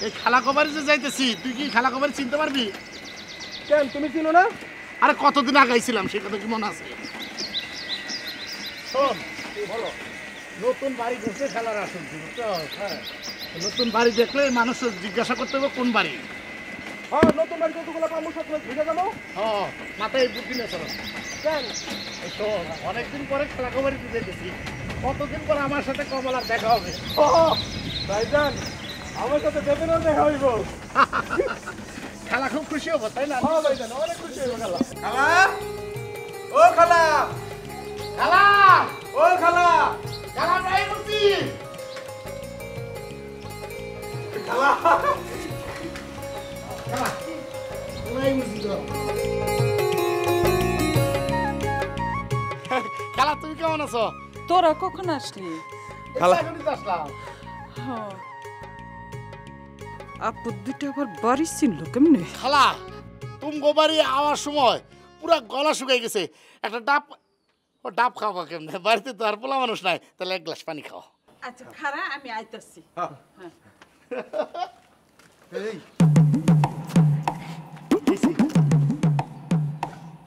এই খালা কবারি যে যাইতেছি, তুই কি খালা কবারি চিনতে পারবি? কেন তুমি চিনো না? আরে কতদিন আগাইছিলাম, সে কথা কি মনে আছে? শোন, তুই বলো, নতুন বাড়ি করছে খেলার আসন, হ্যাঁ, নতুন বাড়ি দেখলে মানুষ জিজ্ঞাসা করতে হবে কোন বাড়ি। হ্যাঁ, নতুন বাড়ি কতগুলো পাবো সকলে বুঝে যাবো। হ্যাঁ, মাথায় বুদ্ধি নেই চলো। কেন? শোন, অনেকদিন পরে খেলা কবারিতে যেতেছি, কতদিন পরে আমার সাথে কমলার দেখা হবে। ও ভাইজান, আমার সাথে বেতনও দেখা হইব। খেলা খুব খুশি হবো, তাই না? হ্যাঁ ভাইজান, অনেক খুশি হইব খেলা। খালা, ও খালা, খালা, ও খালা, খালা নাই বুঝি, খালা, খালা, নাই বুঝি তো। খালা তুমি কেমন আছো? তোরা কখন আসলি? খালা এখনই তো আসলাম। আপু দুটো আবার বাড়ি চিনলো কেমনে? খালা তুমি গোবারি আওয়ার সময় পুরা গলা শুকাই গেছে, একটা ডাব খাওয়া কেমনে? বাড়িতে তো আর পোলা মানুষ নাই, তাহলে এক গ্লাস পানি খাও। আচ্ছা খারা, আমি আইতাছি।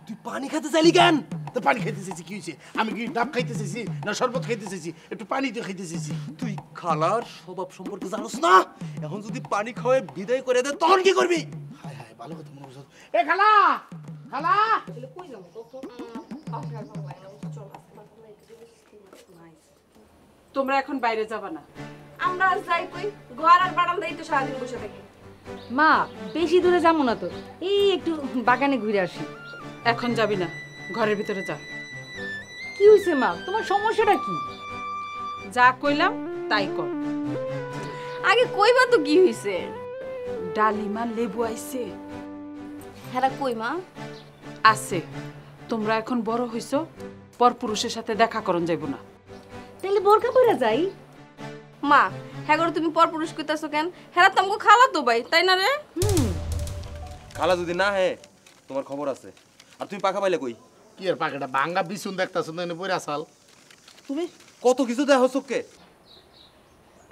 তুই পানি খেতে চাইলি কেন? তো পানি খাইতে চাইছি, কি হয়েছে? আমি কি ডাব খাইতে চাইছি না শরবত খাইতে চাইছি? একটু পানি তো খাইতে চাইছি। তুই খালার স্বভাব সম্পর্কে জানোস না? এখন যদি পানি খাওয়ায় বিদায় করে দে তখন কি করবি? হায় হায়, ভালো কথা মনে করছো। এ খালা, খালা, তোমরা এখন বাইরে যাবা না? আমরা আর যাই কই, ঘর আর বারান্দায় তো সারাদিন বসে থাকি। মা বেশি দূরে যাবো না তো, এই একটু বাগানে ঘুরে আসি। এখন যাবি না, ঘরের ভিতরে যা। কি হয়েছে মা, তোমার সমস্যাটা কি? যা কইলাম তাই কর। আগে কইবা তো কি হইছে? ডালিমা লেবু আইছে। হেরা কই মা? আছে। তোমরা এখন বড় হইছো, পরপুরুষের সাথে দেখা করন যাইব না। তাহলে বোরকা পরে যাই। মা, হ্যাঁ তুমি পরপুরুষ কইতাছো কেন? হেরা তো আমগো খালা তো ভাই, তাই না রে? খালা যদি না হে তোমার খবর আছে। আর তুমি পাখা পাইলে কই? কি আর পাকেটা ভাঙ্গা বিছুন দেখতাছ না, এনে পড়ে আসাল। তুমি কত কিছু দেখো চোখকে।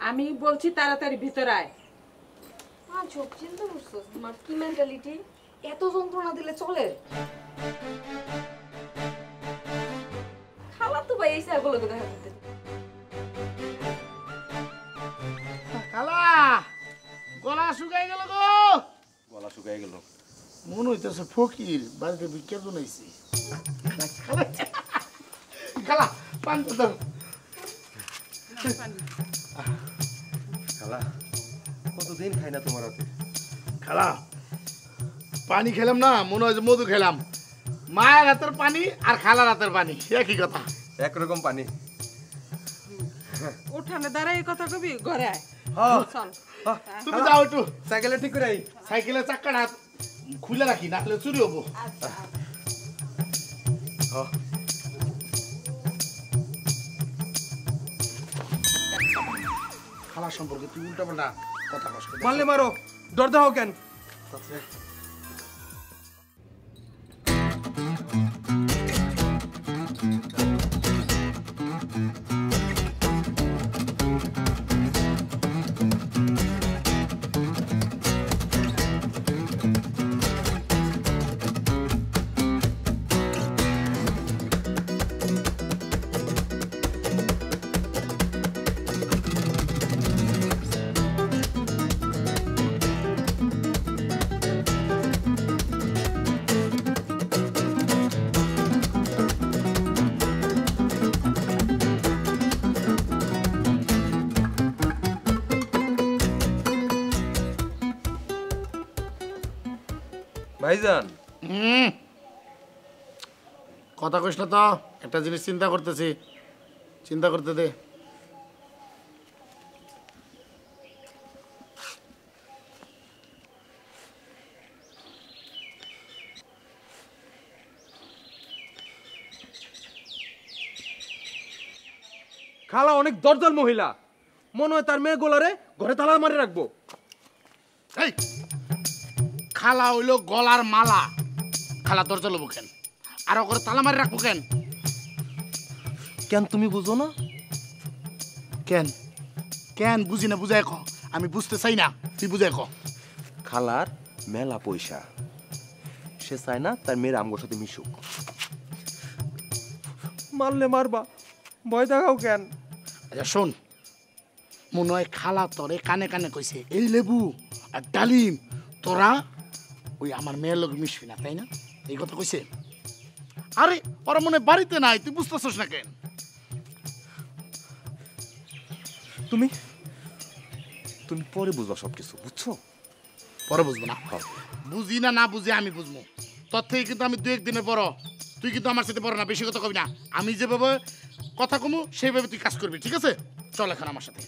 আমি বলছি তাড়াতাড়ি ভিতরে আয়। মা চোখ চিন্তা করছো, তোমার কি মেন্টালিটি? এত যন্ত্রণা দিলে চলে? খালা তো ভাই এই স্যারগুলো দেখা করতে। খালা, গলা শুকাই গেল গো। গলা শুকাই গেল। মনে হইতেছে ফকির বাড়িতে ভিক্ষা জনাইছি। খালা পান তো দাও। খালা কতদিন খাই না তোমার হাতে। খালা পানি খেলাম না, মনে হয় যে মধু খেলাম। মায়ের হাতের পানি আর খালার হাতের পানি একই কথা। একরকম পানি। উঠানে দাঁড়াই কথা কবি, ঘরে আয়। চল তুমি যাও একটু সাইকেলে ঠিক করে আই। সাইকেলের চাক্কাটা খুলে রাখি, না হলে চুরি হবো। খালা সম্পর্কে তুই উল্টা পাল্টা কথা কষ্ট মারলে মারো, ডর দাও কেন? ভাইজান কথা কইস না তো, একটা জিনিস চিন্তা করতেছি, চিন্তা করতে দে। খালা অনেক দরজাল মহিলা, মনে হয় তার মেয়ে গোলারে ঘরে তালা মারে রাখবো। এই খালা হইলো গলার মালা, খালা দরজা লবো কেন? আর ওকে তালা মারি রাখবো কেন? কেন তুমি বুঝো না? কেন কেন বুঝি না, বুঝাই ক। আমি বুঝতে চাই না, তুই বুঝে ক। খালার মেলা পয়সা, সে চায় না তার মেয়ের আমগোর সাথে মিশুক। মারলে মারবা, ভয় দেখাও কেন? আচ্ছা শোন, মনে হয় খালা তোরে কানে কানে কইছে এই লেবু আর ডালিম তোরা ওই আমার মেয়ের লোক মিশবি না, তাই না? এই কথা কইছে। আরে ওরা মনে হয় বাড়িতে নাই, তুই বুঝতেছিস না কেন? তুমি তুমি পরে বুঝবা সবকিছু, বুঝছো? পরে বুঝবো না, বুঝি না না বুঝি আমি বুঝবো। তোর থেকে কিন্তু আমি 2-1 দিনের বড়, তুই কিন্তু আমার সাথে বড় না, বেশি কথা কবি না। আমি যেভাবে কথা কমু সেইভাবে তুই কাজ করবি, ঠিক আছে? চল এখন আমার সাথে।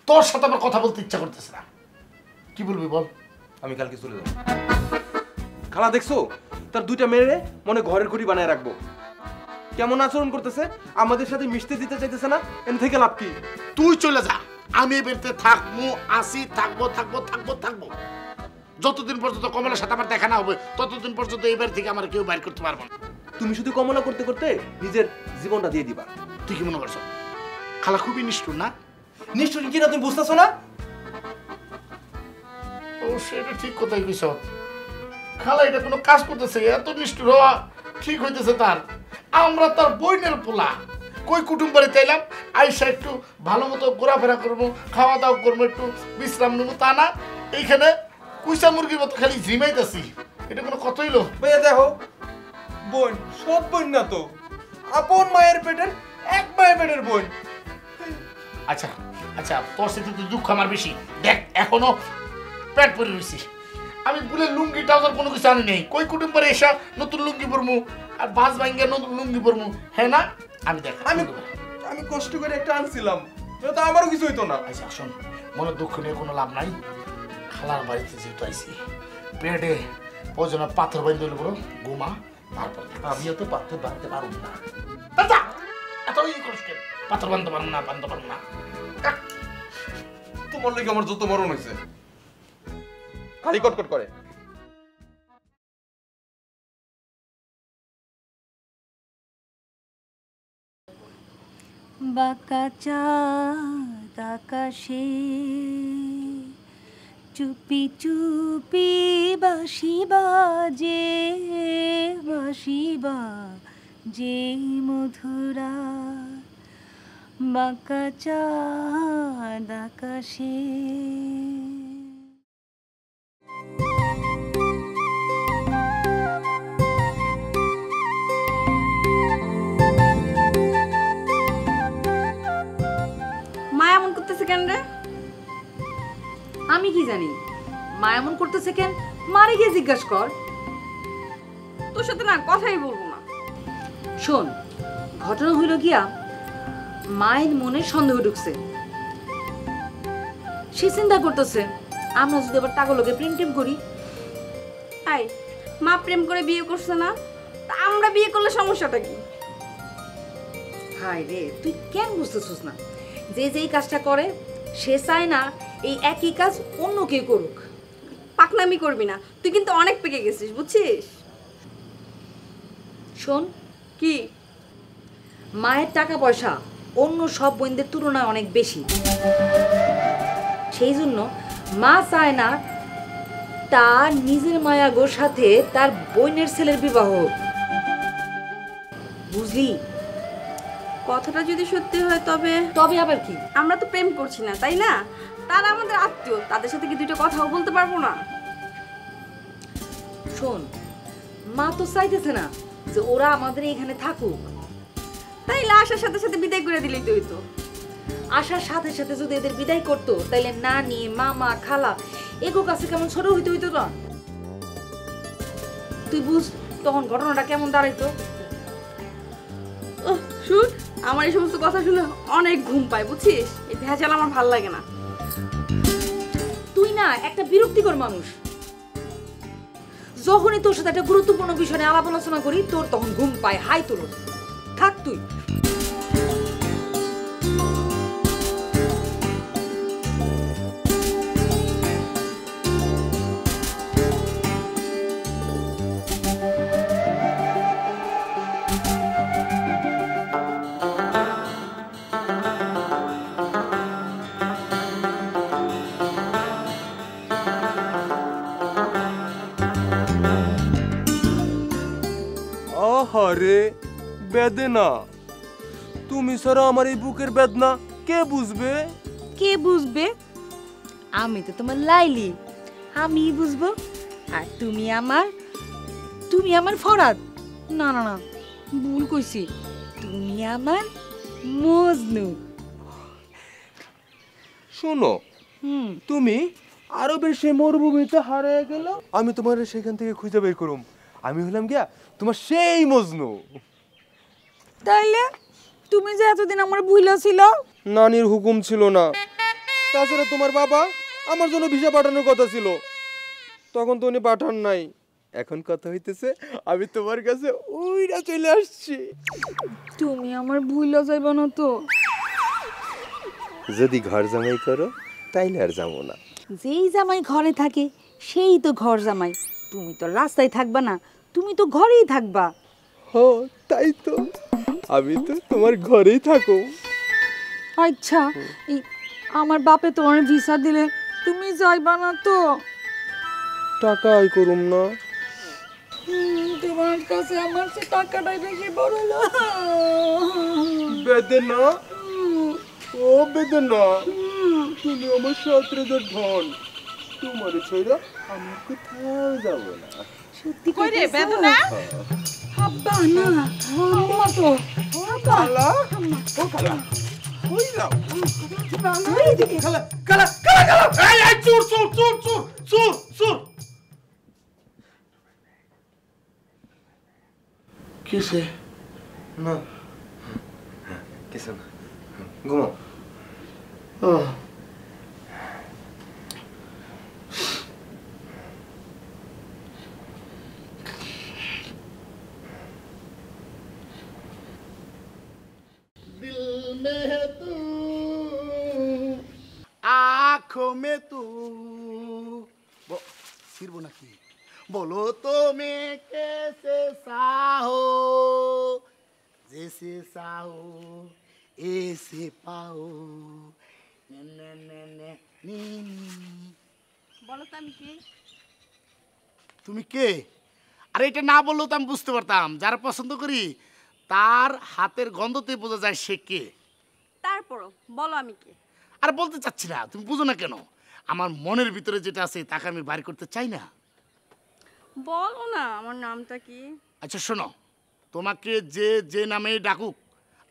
তোর সাথে আমার কথা বলতে ইচ্ছা করতেছে না, কি বলবি বল? আমি কালকে চলে যাবো। খালা দেখছো, তার 2টা মেয়ে মনে ঘরের ঘড়ি বানায় রাখবো। কেমন আচরণ করতেছে, আমাদের সাথে মিশতে দিতে চাইতেছে না। এন থেকে লাভ কি? তুই চলে যা, আমি এই বাড়িতে থাকবো, আসি, থাকবো থাকবো থাকবো থাকবো। যতদিন পর্যন্ত কমলার সাথে আমার দেখা না হবে ততদিন পর্যন্ত এই বাড়ি থেকে আমার কেউ বাইর করতে পারবো না। তুমি শুধু কমলা করতে করতে নিজের জীবনটা দিয়ে দিবা। তুই কি মনে করছো খালা খুবই নিষ্ঠুর না? নিশ্চয় কিনা তুমি বুঝতেছো না? ও সেটা ঠিক কথাই কইছ। খালা এটা কোনো কাজ করতেছে, এত নিষ্ঠুর হওয়া ঠিক হইতেছে তার? আমরা তার বইনের পোলা, কই কুটুম বাড়িতে এলাম, আইসা একটু ভালো মতো ঘোরাফেরা করবো, খাওয়া দাওয়া করবো, একটু বিশ্রাম নেবো, তা না এইখানে কুইসা মুরগির মতো খালি ঝিমাইতেছি। এটা কোনো কথা হইলো? ভাইয়া দেখো, বোন সৎ বোন না তো, আপন মায়ের পেটের এক মায়ের পেটের বোন। আচ্ছা আচ্ছা, তোর সাথে তো দুঃখ আমার বেশি। দেখ এখনো পেট পরে রয়েছি, আমি বলে লুঙ্গি ট্রাউজার কোনো কিছু আনি নেই। কই কুটুম পরে এসা নতুন লুঙ্গি পরমু আর বাস ভাঙ্গা নতুন লুঙ্গি পরমু, হ্যাঁ না? আমি দেখ আমি কষ্ট করে একটা আনছিলাম, এটা তো আমারও কিছু হইতো না। আচ্ছা শোন, মনে দুঃখ নিয়ে কোনো লাভ নাই। খালার বাড়িতে যেহেতু আইসি, পেটে প্রয়োজন পাথর বাইন্দে হইলে বড় ঘুমা, তারপর আমিও তো পাথর বাঁধতে পারব না। আচ্ছা এত ই করিস কেন? পাথর বান্ধতে পারবো না, বান্ধতে পারবো না। তোমার লাগে আমার যত মরণ হয়েছে, খালি কটকট করে। বাঁকা চাঁদ আকাশে চুপি চুপি বাঁশি বাজে, বাঁশি বাজে মধুরা, বাঁকা চাঁদ আকাশে। মা এমন করতেছে কেন রে? আমি কি জানি মা এমন করতেছে কেন, মারে গিয়ে জিজ্ঞাসা কর। তোর সাথে না কথাই বলবো না। শোন, ঘটনা হইল গিয়া মায়ের মনে সন্দেহ ঢুকছে। সে চিন্তা করতেছে আমরা যদি আবার টাকা লোকে প্রেম টেম করি। আই মা প্রেম করে বিয়ে করছে না, তা আমরা বিয়ে করলে সমস্যাটা কি? হায় রে, তুই কেন বুঝতেছিস না? যে যেই কাজটা করে সে চায় না এই একই কাজ অন্য কেউ করুক। পাকনামি করবি না, তুই কিন্তু অনেক পেকে গেছিস, বুঝছিস? শোন, কি? মায়ের টাকা পয়সা অন্য সব বোনদের তুলনায় অনেক বেশি। সেই জন্য মা চায় না তার নিজের মায়াগোর সাথে তার বোনের ছেলের বিবাহ হোক। বুঝলি? কথাটা যদি সত্যি হয় তবে তবে আবার কি? আমরা তো প্রেম করছি না, তাই না? তারা আমাদের আত্মীয়, তাদের সাথে কি দুইটা কথাও বলতে পারবো না? শোন, মা তো চাইতেছে না যে ওরা আমাদের এখানে থাকুক। তাইলে আসার সাথে সাথে বিদায় করে দিলেই তো হইতো। আসার সাথে সাথে যদি এদের বিদায় করতো তাইলে নানি মামা খালা এগো কাছে কেমন ছোট হইতে হইতো না? তুই বুঝ তখন ঘটনাটা কেমন দাঁড়াইতো। শুন, আমার এই সমস্ত কথা শুনে অনেক ঘুম পায়, বুঝছিস? এই ভেজাল আমার ভাল লাগে না। তুই না একটা বিরক্তিকর মানুষ। যখনই তোর সাথে একটা গুরুত্বপূর্ণ বিষয় নিয়ে আলাপ আলোচনা করি তোর তখন ঘুম পায়, হাই তোর। থাক তুই। আহারে বেদনা, তুমি ছাড়া আমার এই বুকের বেদনা কে বুঝবে? কে বুঝবে? আমি তো তোমার লাইলি, আমি বুঝবো। আর তুমি আমার ফরাদ। না না না, ভুল কইছি, তুমি আমার মজনু। শোনো, তুমি আরবের সেই মরুভূমিতে হারিয়ে গেল, আমি তোমার সেখান থেকে খুঁজে বের করুম। আমি হলাম গিয়া তোমার সেই মজনু। তাইলে তুমি যে এতদিন আমার ভুলা ছিল, নানির হুকুম ছিল না। তাছাড়া তোমার বাবা আমার জন্য ভিসা পাঠানোর কথা ছিল, তখন তো উনি পাঠান নাই। এখন কথা হইতেছে আমি তোমার কাছে ওইরা চলে আসছি। তুমি আমার ভুলা যাইবা না তো? যদি ঘর জামাই করো তাইলে আর যাবো না। যেই জামাই ঘরে থাকে সেই তো ঘর জামাই। তুমি তো রাস্তায় থাকবা না, তুমি তো ঘরেই থাকবা। ও তাই তো, আমি তো তোমার ঘরেই থাকো। আচ্ছা, এই আমার বাপে তোমার ভিসা দিলে তুমি যাইবা না তো? টাকা আয় করুম না। তোমার কাছে আমার সে টাকাটাই বেশি বড় না। বেদনা, ও বেদনা, তুমি আমার সতেরোদের ধন। তোমার ছেড়ে আমি কোথাও যাবো না। সত্যি কই রে বেদনা? আব্বা না, আম্মা তো। খালা, ও খালা, কই যাও? খালা খালা খালা খালা, এই চুর চুর চুর চুর চুর চুর। কিসে? না কিছু না, ঘুমাও। ও दिल में तू आँखों में तू सिर्फ नाकी बोलो तो मैं कैसे साहो जैसे साहो ऐसे पाओ ने ने ने ने नी বলো তো আমি কি? তুমি কে? আরে এটা না বললেও তো আমি বুঝতে পারতাম। যারা পছন্দ করি তার হাতের গন্ধতে বোঝা যায় সে কে। তারপরও বলো আমি কি? আর বলতে চাচ্ছি না, তুমি বুঝো না কেন? আমার মনের ভিতরে যেটা আছে তাকে আমি বাইর করতে চাই না। বলো না আমার নামটা কি? আচ্ছা শোনো, তোমাকে যে যে নামে ডাকুক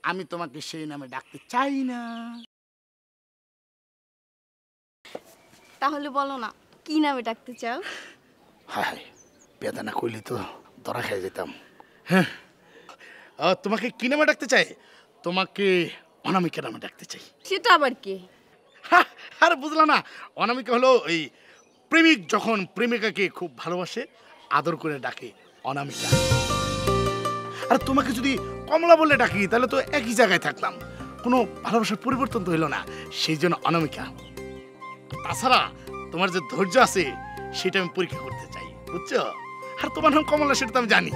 আমি তোমাকে সেই নামে ডাকতে চাই না। তাহলে বলো না কি নামে ডাকতে চাও? হায় হায়, বেদানা কইলি তো ধরা খেয়ে যেতাম। হ্যাঁ, তোমাকে কি নামে ডাকতে চাই? তোমাকে অনামিকা নামে ডাকতে চাই। সেটা আবার কি? আরে বুঝলা না, অনামিকা হলো এই প্রেমিক যখন প্রেমিকাকে খুব ভালোবাসে আদর করে ডাকে অনামিকা। আর তোমাকে যদি কমলা বলে ডাকি তাহলে তো একই জায়গায় থাকলাম, কোনো ভালোবাসার পরিবর্তন তো হইলো না, সেই জন্য অনামিকা। তাছাড়া তোমার যে ধৈর্য আছে সেটা আমি পরীক্ষা করতে চাই, বুঝছো? আর তোমার নাম কমলা সেটা তো আমি জানি।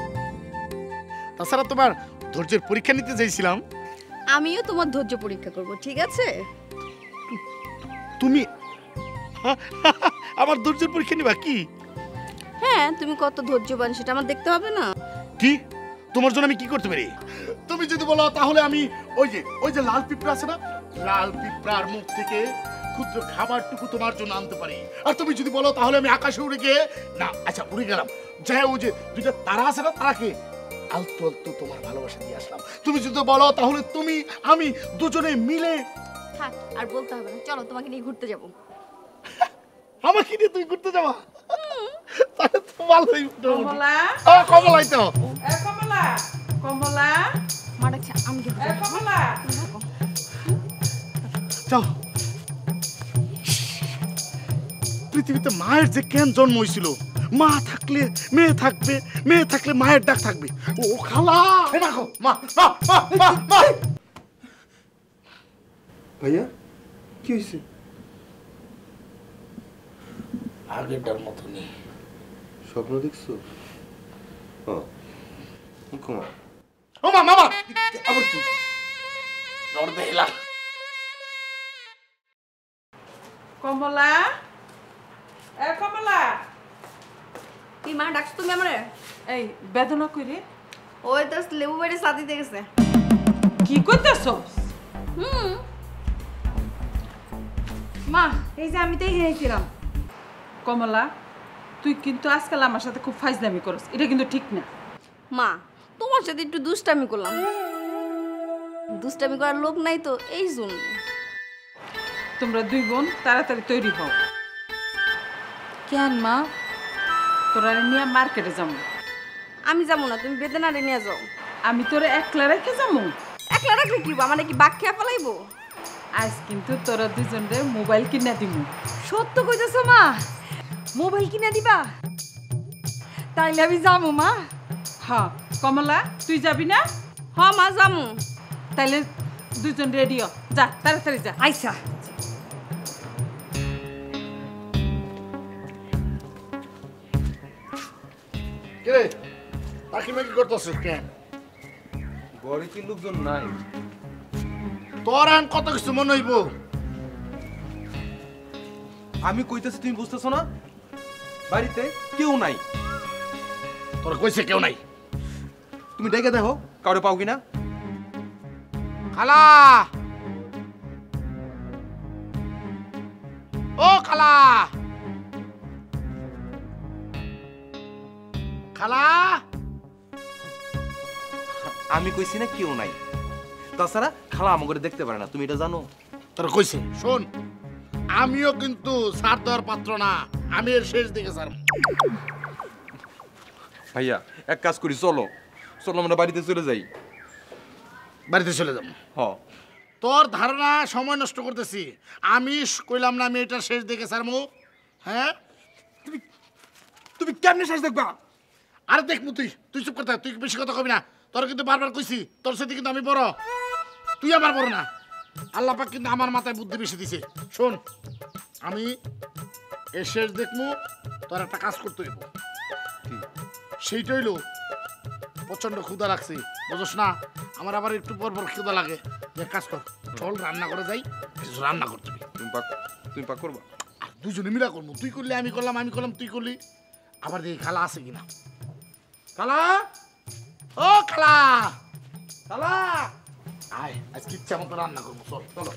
তাছাড়া তোমার ধৈর্যের পরীক্ষা নিতে চাইছিলাম। আমিও তোমার ধৈর্য পরীক্ষা করব, ঠিক আছে? তুমি আমার ধৈর্যের পরীক্ষা নিবা কি? হ্যাঁ, তুমি কত ধৈর্যবান সেটা আমার দেখতে হবে না? কি তোমার জন্য আমি কি করতে পারি? তুমি যদি বলো তাহলে আমি ওই যে লাল পিঁপড়া আছে না, লাল পিঁপড়ার মুখ থেকে ক্ষুদ্র খাবারটুকু তোমার জন্য আনতে পারি। আর তুমি যদি বলো তাহলে আমি আকাশে উড়ে গিয়ে, না আচ্ছা উড়ে গেলাম, যাই ওই যে দুইটা তারা আছে না, তারাকে আলতু আলতু তোমার ভালোবাসা দিয়ে আসলাম। তুমি যদি বলো তাহলে তুমি আমি দুজনে মিলে। থাক আর বলতে হবে না, চলো তোমাকে নিয়ে ঘুরতে যাবো। আমাকে নিয়ে তুমি ঘুরতে যাবা? তাহলে তো ভালোই। কমলা ও কমলাই তো। এ কমলা কমলা মা ডাকছে, আমি গেলাম। এ কমলা যাও। পৃথিবীতে মায়ের যে কেন জন্ম হয়েছিল, মা থাকলে মেয়ে থাকবে, মেয়ে থাকলে মায়ের ডাক থাকবে। ও খালা দেখো, মা মা মা মা মা। ভাইয়া কি হয়েছে? আগেরটার মতো নেই। স্বপ্ন দেখছো? ঘুমা। ও মা মামা আবার কি জ্বর দেলা। কমলা এ কমলা কি মা ডাকছো তুমি আমারে? এই বেদনা কইরে ওই তো লেবু বাইরে সাথে দিয়ে গেছে। কি কইতেছস? মা এই যে আমি তো এখানে ছিলাম। কমলা তুই কিন্তু আজকাল আমার সাথে খুব ফাইজলামি করস, এটা কিন্তু ঠিক না। মা তোমার সাথে একটু দুষ্টামি করলাম, দুষ্টামি করার লোক নাই তো এই জন্য। তোমরা দুই বোন তাড়াতাড়ি তৈরি হও, কেন মা? তোরা নিয়ে মার্কেটে যাবো। আমি যাবো না, তুমি বেদনারে নিয়ে যাও। আমি তোরা একলা রেখে যাবো? একলা রাখলে কি মানে কি বাঘ খেয়ে ফেলাইবো? আজ কিন্তু তোরা দুজনের মোবাইল কিনে দিব। সত্য কইতেছো মা? মোবাইল কিনে দিবা? তাইলে আমি যাবো মা। হ্যাঁ কমলা তুই যাবি না? হ মা যামু। তাইলে দুজন রেডিও, যা তাড়াতাড়ি যা। আইসা কে তাকি মেকি করতেছিস কেন? ঘরে কি লোকজন নাই? তোর আন কত কিছু মনে হইব। আমি কইতেছি তুমি বুঝতেছো না? বাড়িতে কেউ নাই। তোর কইছে কেউ নাই? তুমি ডেকে দেখো কাউরে পাও কিনা। খালা ও খালা, খালা আমি কইছি না কেউ নাই। তাছাড়া খালা আমাকে দেখতে পারে না, তুমি এটা জানো? তোর কইছে শোন, আমিও কিন্তু সার দেওয়ার পাত্র না, আমি এর শেষ দিকে স্যার। ভাইয়া এক কাজ করি, চলো চলো আমরা বাড়িতে চলে যাই। বাড়িতে চলে যাবো? হ। তোর ধারণা সময় নষ্ট করতেছি। আমি কইলাম না আমি এটা শেষ দিকে স্যার মু। হ্যাঁ তুমি কেমনে শেষ দেখবা? আরে দেখবো, তুই তুই চুপ করতে, তুই বেশি কথা কবি না। তোর কিন্তু বারবার কইছি তোর সাথে কিন্তু আমি বড়, তুই আমার বড় না। আল্লাহ পাক কিন্তু আমার মাথায় বুদ্ধি বেশি দিছে। শোন, আমি এর শেষ দেখবো, তোর একটা কাজ করতে হইব। সেইটা হইল প্রচন্ড ক্ষুধা লাগছে, বুঝছ না? আমার আবার একটু পর পর ক্ষুধা লাগে। এক কাজ কর, চল রান্না করে যাই, কিছু রান্না করতে হবে। তুমি পাক করবা? আর দুজনে মিলা করবো, তুই করলি আমি করলাম, আমি করলাম তুই করলি। আবার দেখি খালা আছে কিনা। খালা ও খালা, খালা আয়, আজকে ইচ্ছা মতো রান্না করবো, চল চলো।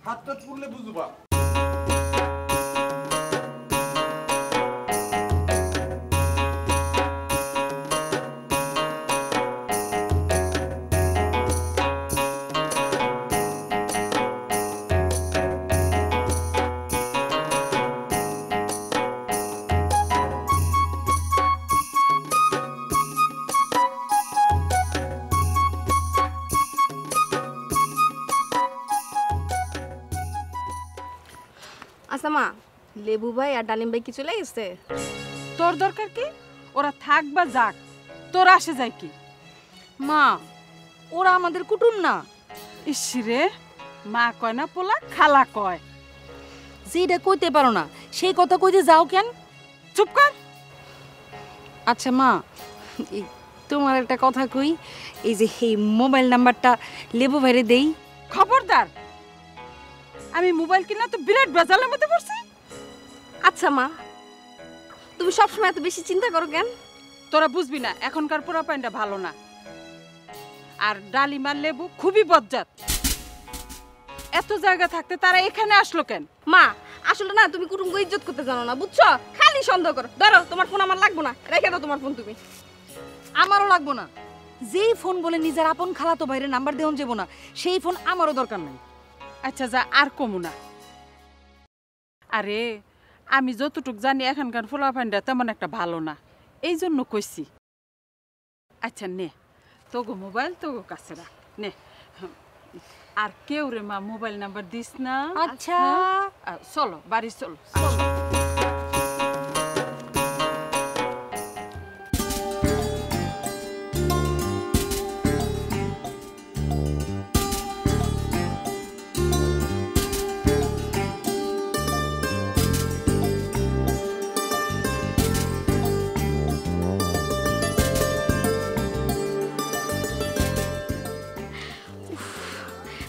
হাতটা পুরলে বুঝবা। আচ্ছা মা, লেবু ভাই আর ডালিম ভাই কি চলে গেছে? তোর দরকার কি? ওরা থাক বা যাক, তোর আসে যায় কি? মা ওরা আমাদের কুটুম না। ইসরে, মা কয় না পোলা খালা কয়। যেটা কইতে পারো না সেই কথা কইতে যাও কেন? চুপ কর। আচ্ছা মা, এই তোমার একটা কথা কই, এই যে এই মোবাইল নাম্বারটা লেবু ভাইরে দেই। খবরদার, আমি মোবাইল কিনা তো বিরাট বেজালের মধ্যে পড়ছি। আচ্ছা মা, তুমি সবসময় এত বেশি চিন্তা করো কেন? তোরা বুঝবি না, এখনকার পোলাপাইনটা ভালো না। আর ডালিম আর লেবু খুবই বজ্জাত। এত জায়গা থাকতে তারা এখানে আসলো কেন? মা আসলে না তুমি কুটুমকে ইজ্জত করতে জানো না, বুঝছো? খালি সন্দেহ করো। ধরো তোমার ফোন আমার লাগবে না, রেখে দাও তোমার ফোন তুমি। আমারও লাগবো না। যেই ফোন বলে নিজের আপন খালাতো ভাইয়ের নাম্বার দেওয়া যাবো না, সেই ফোন আমারও দরকার নাই। আচ্ছা যা, আর কমু না। আরে আমি যতটুক জানি এখানকার পোলাপানটা তেমন একটা ভালো না, এই জন্য কইছি। আচ্ছা নে, তোগো মোবাইল তোগো কাছে রাখ, নে। আর কেউ রে মা মোবাইল নাম্বার দিস না। আচ্ছা। চলো বাড়ি চলো।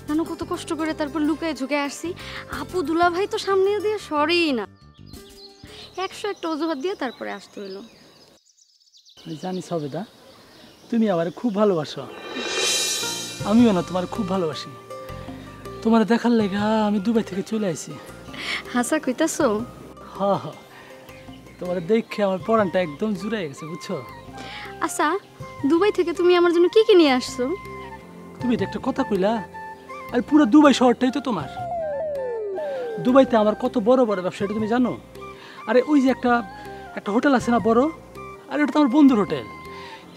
নানু কত কষ্ট করে তারপর লুকায় ঝুঁকে আসছি, আপু দুলা ভাই তো সামনে দিয়ে সরেই না, 101টা অজুহাত দিয়ে তারপরে আসতে হইলো। জানি সবেদা, তুমি আমার খুব ভালোবাসো, আমিও না তোমার খুব ভালোবাসি। তোমার দেখার লেগা আমি দুবাই থেকে চলে আসি। হাসা কইতাছো? হ হ, তোমার দেখে আমার পরানটা একদম জুড়ে গেছে, বুঝছো? আচ্ছা, দুবাই থেকে তুমি আমার জন্য কি কি নিয়ে আসছো? তুমি এটা একটা কথা কইলা, আর পুরো দুবাই শহরটাই তো তোমার। দুবাইতে আমার কত বড় বড় ব্যবসা, এটা তুমি জানো? আরে ওই যে একটা হোটেল আছে না বড়, আর এটা তো আমার বন্ধুর হোটেল।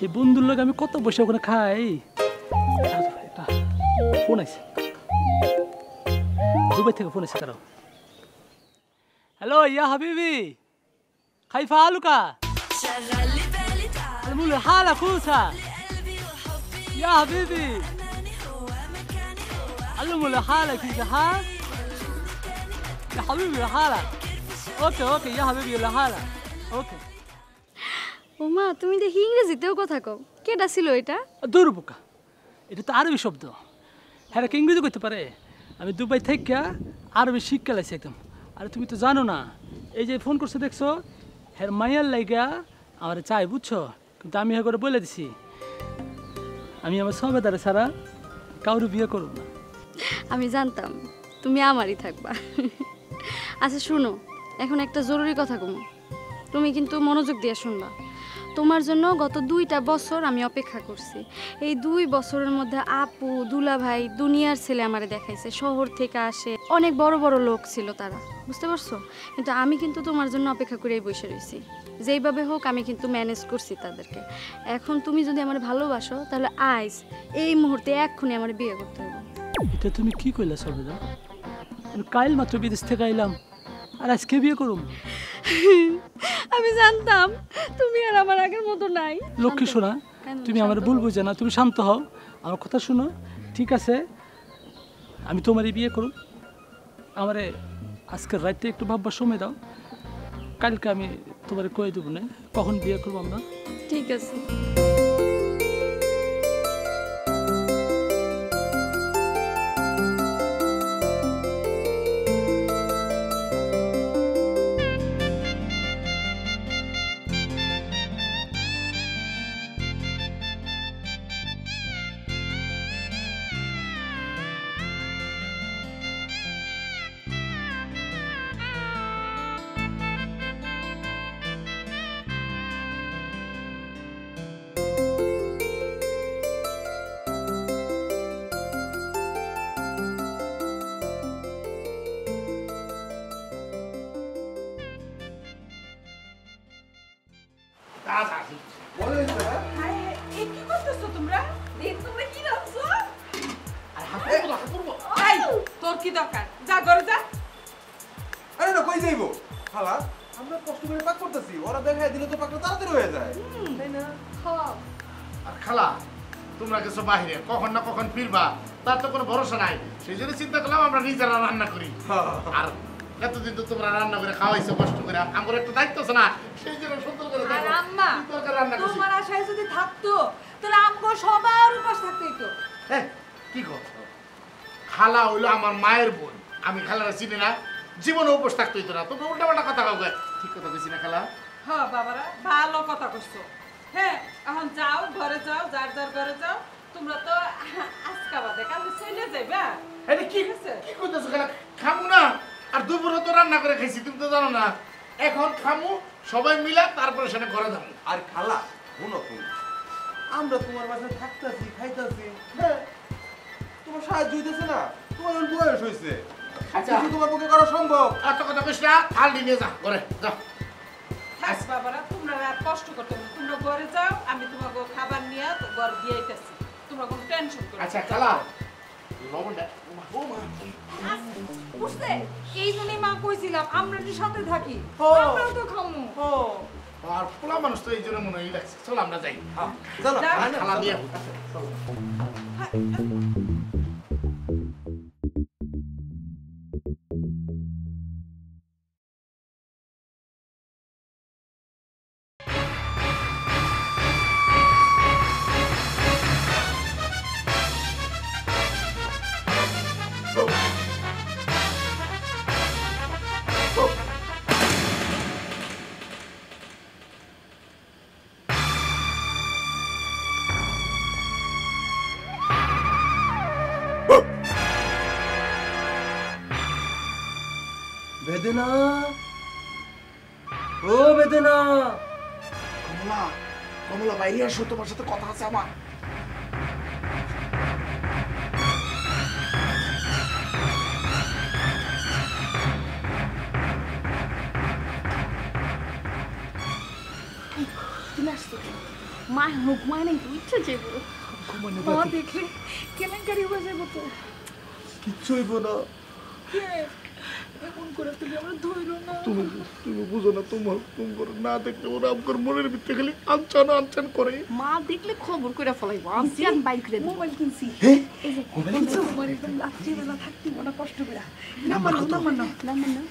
এই বন্ধুর লোক আমি কত বসে ওখানে খাই। একটা ফোন আছে, দুবাই থেকে ফোন আছে, তারা। হ্যালো ইয়া হাবিবি, খাইফা আলুকা المول حالة كوسة يا حبيبي المول حالة كيف حال يا حبيبي حالة اوكي يا حبيبي حالة اوكي ওমা, তুমি দেখি ইংরেজিতেও কথা কও। কেডা ছিল এটা? দূর বোকা, এটা তো আরবি শব্দ। হ্যাঁ কি ইংরেজি করতে পারে? আমি দুবাই থেকে আরবি শিক্ষা লাইছি একদম। আরে তুমি তো জানো না, এই যে ফোন করছে দেখছো, হ্যাঁ মাইয়ার লাইগা আমার চাই, বুঝছো? কিন্তু আমি হ্যাঁ করে বলে দিছি আমি আমার সবেদারে ছাড়া কাউরে বিয়ে করব না। আমি জানতাম তুমি আমারই থাকবা। আচ্ছা শুনো, এখন একটা জরুরি কথা কমো, তুমি কিন্তু মনোযোগ দিয়ে শুনবা। তোমার জন্য গত 2টা বছর আমি অপেক্ষা করছি। এই 2 বছরের মধ্যে আপু দুলা ভাই দুনিয়ার ছেলে আমারে দেখাইছে, শহর থেকে আসে, অনেক বড় বড় লোক ছিল তারা, বুঝতে পারছো? কিন্তু আমি কিন্তু তোমার জন্য অপেক্ষা করেই বসে রয়েছি। যেইভাবে হোক আমি কিন্তু ম্যানেজ করছি তাদেরকে। এখন তুমি যদি আমার ভালোবাসো, তাহলে আইস এই মুহূর্তে এক্ষুনি আমার বিয়ে করতে হবে। এটা তুমি কি কইলা সবেদা? আমি কাল মাত্র বিদেশ থেকে আইলাম, আর আজকে বিয়ে করুম? আমি জানতাম তুমি আর আমার আগের মতো নাই। লক্ষ্মী শোনা, তুমি আমার ভুল বুঝে না, তুমি শান্ত হও, আমার কথা শুনো, ঠিক আছে? আমি তোমারই বিয়ে করুম। আমারে আজকের রাতে একটু ভাববার সময় দাও, কালকে আমি তোমার কয়ে দেবো না কখন বিয়ে করবো আমরা। ঠিক আছে। তোর কি দরকার? যা ঘরে যা। আরে না, কই যাইবো খালা? আমরা কষ্ট করে পাক করতেছি, ওরা দেখায় দিলে তো পাকটা তাড়াতাড়ি হয়ে যায়, তাই না? আর খালা, তোমরা কিছু বাহিরে কখন না কখন ফিরবা, তার তো কোনো ভরসা নাই। সেই জন্য চিন্তা করলাম আমরা নিজেরা রান্না করি। আর এতদিন তো তোমরা রান্না করে খাওয়াইছো কষ্ট করে, আমার একটা দায়িত্ব আছে না, সেই জন্য সুন্দর করে আর আম্মা, রান্না করছি। তোমার আশায় যদি থাকতো তাহলে আমগো সবার উপাস থাকতেই তো। হ্যাঁ, কি কর, খালা হইলো আমার মায়ের বোন, আমি খালারা চিনি না, জীবনে উপোস থাকতে হইতো না। তোমরা উল্টাপাল্টা কথা কাউ, ঠিক কথা কইছি না খালা? হ্যাঁ বাবারা, ভালো কথা কইছো। হ্যাঁ, এখন যাও ঘরে যাও, যার যার ঘরে যাও। তোমরা তো আজকা বাদে কালকে চলে যাইবা। এটা কি কি কইতেছো খালা? খামু না, আর দুপুরে তো রান্না করে খাইছি, তুমি তো জানো না। এখন খামু সবাই মিলা, তারপরে সেটা ঘরে যাবো। আর খালা শুনো, তুমি আমরা তোমার বাসায় থাকতাছি খাইতাছি, হ্যাঁ তোমার সাহায্য হইতেছে না, তোমার এখন বয়স হয়েছে, আচ্ছা কিছু তোমার পক্ষে করা সম্ভব? এত কথা কইস না, থাল নিয়ে যা ঘরে যা। থাক বাবারা, তোমরা আর কষ্ট করতে হবে না। তোমরা ঘরে যাও, আমি তোমাকে খাবার নিয়ে তো ঘর দিয়ে আইতাছি। তোমরা কোনো টেনশন করো না। আচ্ছা খালা লবণটা ও মা বুঝতে এই জন্যই মা কইছিলাম আমরা একটু সাথে থাকি, আমরাও তো খামু। আর পোলা মানুষ তো এই জন্য মনে হয় লাগছে। চল আমরা যাই। চলো খালা নিয়ে বেদনা, ও বেদনা। কমলা কমলা বাইরে আসো, তোমার সাথে কথা আছে আমার। তুমি আসছো মা হোক মা নাই তো ইচ্ছা যাবো মা দেখলে কেলেঙ্কারি হয়ে যাবো তো। কিচ্ছু হইব না। এখন করে তুমি আমরা ধইরো না। তুমি তুমি বুঝো না, তোমার না দেখলে ওরা আমার মনের ভিতরে খালি আনচান আনচান করে। মা দেখলে খবর কইরা ফলাইবো, আমি আর বাইক রে মোবাইল কিনছি। এই যে তোমার একদম রাত্রিবেলা থাকতে না কষ্ট করে। নাম্বার নাম্বার না নাম্বার না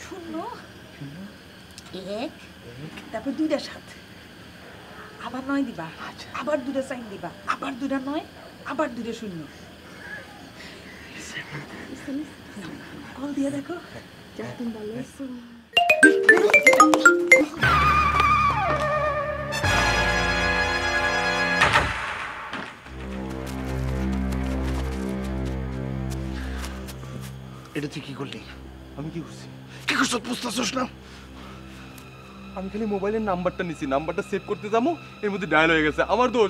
শূন্য 1 তারপর 2টা 7 আবার 9 দিবা, আবার 2টা 4 দিবা, আবার 2টা 9, আবার 2টা 0। কল দিয়ে দেখো। তুমি ভালো আছো? এটা তুই কি করলি? আমি কি করছি? কি করছ বুঝতেছস না? আমি খালি মোবাইলের নাম্বারটা নিছি, নাম্বারটা সেভ করতে যাবো, এর মধ্যে ডায়াল হয়ে গেছে। আমার দোষ।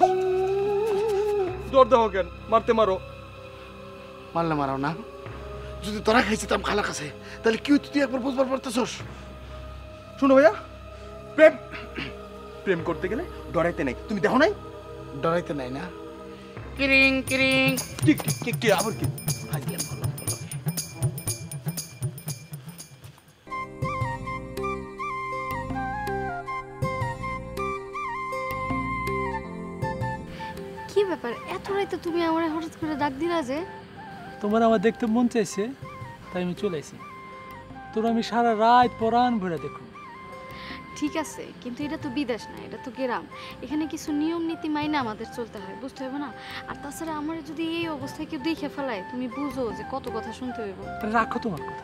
জ্বর দাও কেন? মারতে মারো। মারলে মারাও না, যদি তোরা খাইছিতাম খালা কাছে তাহলে কি হইতো তুই একবার বুঝবার পারতেছস? শোনো ভাইয়া, প্রেম প্রেম করতে গেলে ডরাইতে নাই। তুমি দেখো নাই? ডরাইতে নাই না? কিরিং কিরিং কি কি কি আবার কি? হাজিয়া ভালো ভালো। কি ব্যাপার এত রাইতে তুমি আমার হঠাৎ করে ডাক দিলা যে? তোমার আমার দেখতে মন চাইছে, তাই আমি চলে আসি। তোর আমি সারা রাত পরাণ ভরে দেখো। ঠিক আছে, কিন্তু এটা তো বিদেশ না, এটা তো গ্রাম। এখানে কিছু নিয়ম নীতি মাইনে আমাদের চলতে হয়, বুঝতে হবে না? আর তাছাড়া আমার যদি এই অবস্থায় কেউ দেখে ফেলায়, তুমি বুঝো যে কত কথা শুনতে হইব। রাখো তোমার কথা।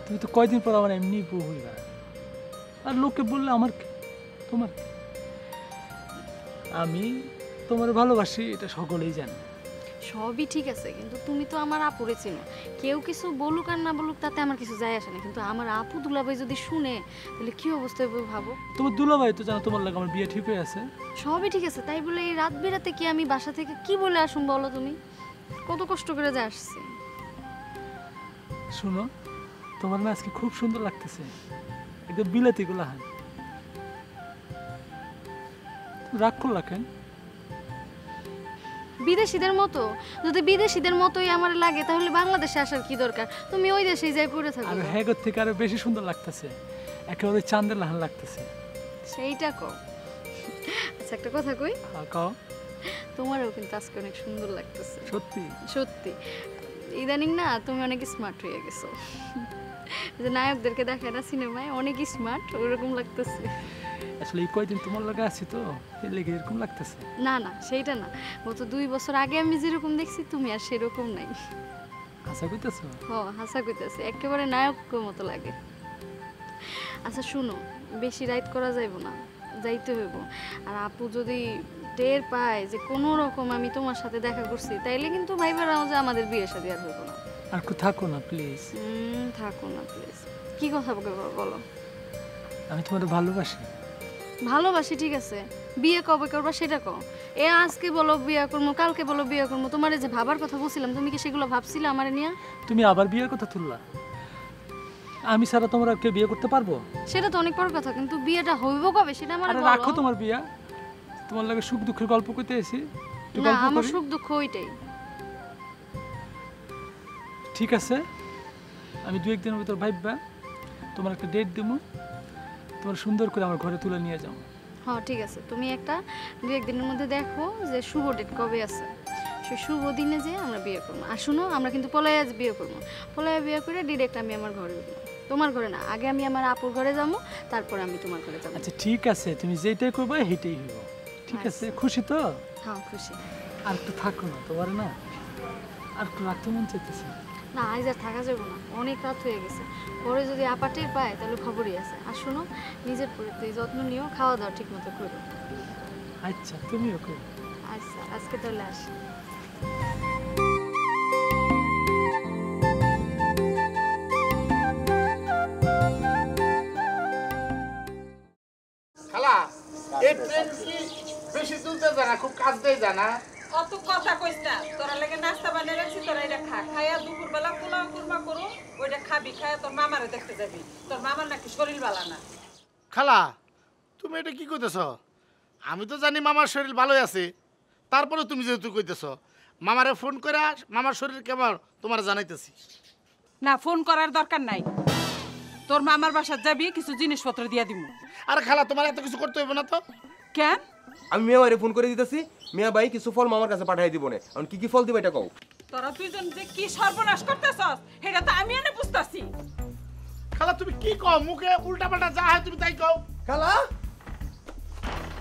তুমি তো কয়দিন পর আমার এমনি বউ হইবা, আর লোকে বললে আমার কি, তোমার কি? আমি তোমার ভালোবাসি, এটা সকলেই জানে। সবই ঠিক আছে, কিন্তু তুমি তো আমার আপুরে চিনো। কেউ কিছু বলুক আর না বলুক তাতে আমার কিছু যায় আসে না, কিন্তু আমার আপু দুলাভাই যদি শুনে তাহলে কি অবস্থা হবে ভাবো। তোমার দুলাভাই তো জানো তোমার লাগে আমার বিয়ে ঠিক হয়ে আছে। সবই ঠিক আছে, তাই বলে এই রাত বেরাতে কি আমি বাসা থেকে কি বলে আসুন বলো তুমি? কত কষ্ট করে যে আসছি। শুনো, তোমার না আজকে খুব সুন্দর লাগতেছে, একদম বিলাতি গোলাহান। রাগ করলা কেন? বিদেশিদের মতো? যদি বিদেশিদের মতোই আমার লাগে তাহলে বাংলাদেশে আসার কি দরকার? তুমি ওই দেশেই যাই পড়ে থাকো। আর হ্যাগর থেকে আরো বেশি সুন্দর লাগতেছে, একেবারে চাঁদের লাহান লাগতেছে। সেইটা কও। আচ্ছা একটা কথা কই, কও। তোমারও কিন্তু আজকে অনেক সুন্দর লাগতেছে। সত্যি? সত্যি। ইদানিং না তুমি অনেক স্মার্ট হয়ে গেছো। যে নায়কদেরকে দেখে না সিনেমায়, অনেক স্মার্ট, ওরকম লাগতেছে। আসলে এই কয়দিন তোমার লাগে আছি তো, এর লেগে এরকম লাগতেছে। না না, সেইটা না, গত 2 বছর আগে আমি যেরকম দেখছি তুমি আর সেরকম নাই। আশা করতেছো? হাসা কইতাছে, একেবারে নায়কের মতো লাগে। আচ্ছা শুনো, বেশি রাইড করা যাইব না, যাইতে হইব। আর আপু যদি টের পায় যে কোনো রকম আমি তোমার সাথে দেখা করছি, তাইলে কিন্তু ভাইবারাও যে আমাদের বিয়ে শাদী আর হইব না। আর থাকো না প্লিজ। থাকো না প্লিজ। কি কথা বলো? আমি তোমার ভালোবাসি। ভালোবাসি ঠিক আছে, বিয়ে কবে করবা সেটা কও। এ আজকে বলো বিয়ে করবো, কালকে বলো বিয়ে করবো, তোমার যে ভাবার কথা বলছিলাম তুমি কি সেগুলো ভাবছিলে আমারে নিয়ে? তুমি আবার বিয়ের কথা তুললা? আমি ছাড়া তোমরা কেউ বিয়ে করতে পারবো? সেটা তো অনেক বড় কথা, কিন্তু বিয়েটা হইব কবে সেটা আমার আরে বলো। রাখো তোমার বিয়া, তোমার লাগে সুখ দুঃখের গল্প করতে এসেছি। একটু না, গল্প আমার করি। সুখ দুঃখ ওইটাই। ঠিক আছে, আমি 2-1 দিনের ভিতর ভাববা তোমার একটা ডেট দেবো, তোমার সুন্দর করে আমার ঘরে তুলে নিয়ে যাও। হ্যাঁ ঠিক আছে, তুমি একটা 2-1 দিনের মধ্যে দেখো যে শুভ ডেট কবে আছে, সেই শুভ দিনে যে আমরা বিয়ে করবো। আর শুনো, আমরা কিন্তু পলাইয়া বিয়ে করবো, পলাইয়া বিয়ে করে ডিরেক্ট আমি আমার ঘরে উঠবো। তোমার ঘরে না, আগে আমি আমার আপুর ঘরে যাবো, তারপর আমি তোমার ঘরে যাবো। আচ্ছা ঠিক আছে, তুমি যেটাই করবে সেটাই হইব। ঠিক আছে, খুশি তো? হ্যাঁ খুশি। আর একটু থাকো না, তোমার না আর একটু রাখতে মন চাইতেছে। না আজ আর থাকা যাবে না, অনেক রাত হয়ে গেছে। পরে যদি আপা টের পায় তাহলে খবরই আছে। আর শোনো, নিজের প্রতি যত্ন নিও, খাওয়া দাওয়া ঠিক মতো করো। আচ্ছা তুমিও করো। আচ্ছা আজকে তাহলে আসি। খালা এই ট্রেন কি বেশি তুলতে যায় না, খুব কাজ দিয়ে যায় না? অত কথা কইস না, তোরা লাগে নাস্তা বানিয়ে রাখছি, তোরা এটা খা। খাইয়া দুপুরবেলা পোলাও কুরমা করো, ওইটা খাবি। খাইয়া তোর মামারে দেখতে যাবি, তোর মামার নাকি শরীর ভালো না। খালা তুমি এটা কি কইতেছ? আমি তো জানি মামার শরীর ভালোই আছে, তারপরে তুমি যেহেতু কইতেছ, মামারে ফোন করে মামার শরীর কেমন তোমার জানাইতেছি। না, ফোন করার দরকার নাই। তোর মামার বাসায় যাবি, কিছু জিনিসপত্র দিয়া দিমু। আরে খালা তোমার এত কিছু করতে হইবে না তো। কেন? আমি মিয়া ভাইরে ফোন করে দিতেছি, মিয়া ভাই কিছু ফল মামার কাছে পাঠাই দিব না। এখন কি কি ফল দিবে এটা কও। তোরা দুইজন যে কি সর্বনাশ করতেছস সেটা তো আমি এনে বুঝতাছি। খালা তুমি কি কও? মুখে উল্টা পাল্টা যা হয় তুমি তাই কও। খালা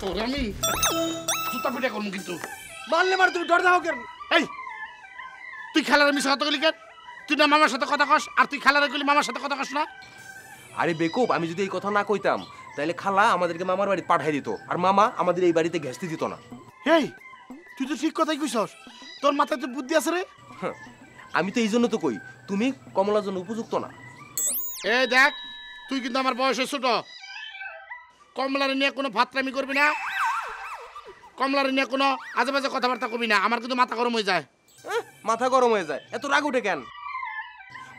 তোর আমি জুতা পিটা করবো কিন্তু। মারলে মার, তুমি ডর দাও কেন? এই তুই খালার মিশে কথা বলি কেন? তুই না মামার সাথে কথা কস, আর তুই খালারে গলি মামার সাথে কথা কস না? আরে বেকুব, আমি যদি এই কথা না কইতাম তাহলে খালা আমাদেরকে মামার বাড়ি পাঠাই দিত, আর মামা আমাদের এই বাড়িতে ঘেঁচতে দিত না। এই তুই তো ঠিক কথাই কইছস, তোর মাথায় তো বুদ্ধি আছে রে। হ্যাঁ, আমি তো এই জন্য তো কই তুমি কমলার জন্য উপযুক্ত না। এই দেখ, তুই কিন্তু আমার বয়সে ছোট, কমলারে নিয়ে কোনো ফাতরামি করবি না, কমলারে নিয়ে কোনো আজে বাজে কথাবার্তা করবি না, আমার কিন্তু মাথা গরম হয়ে যায়। মাথা গরম হয়ে যায়, এত রাগ উঠে কেন?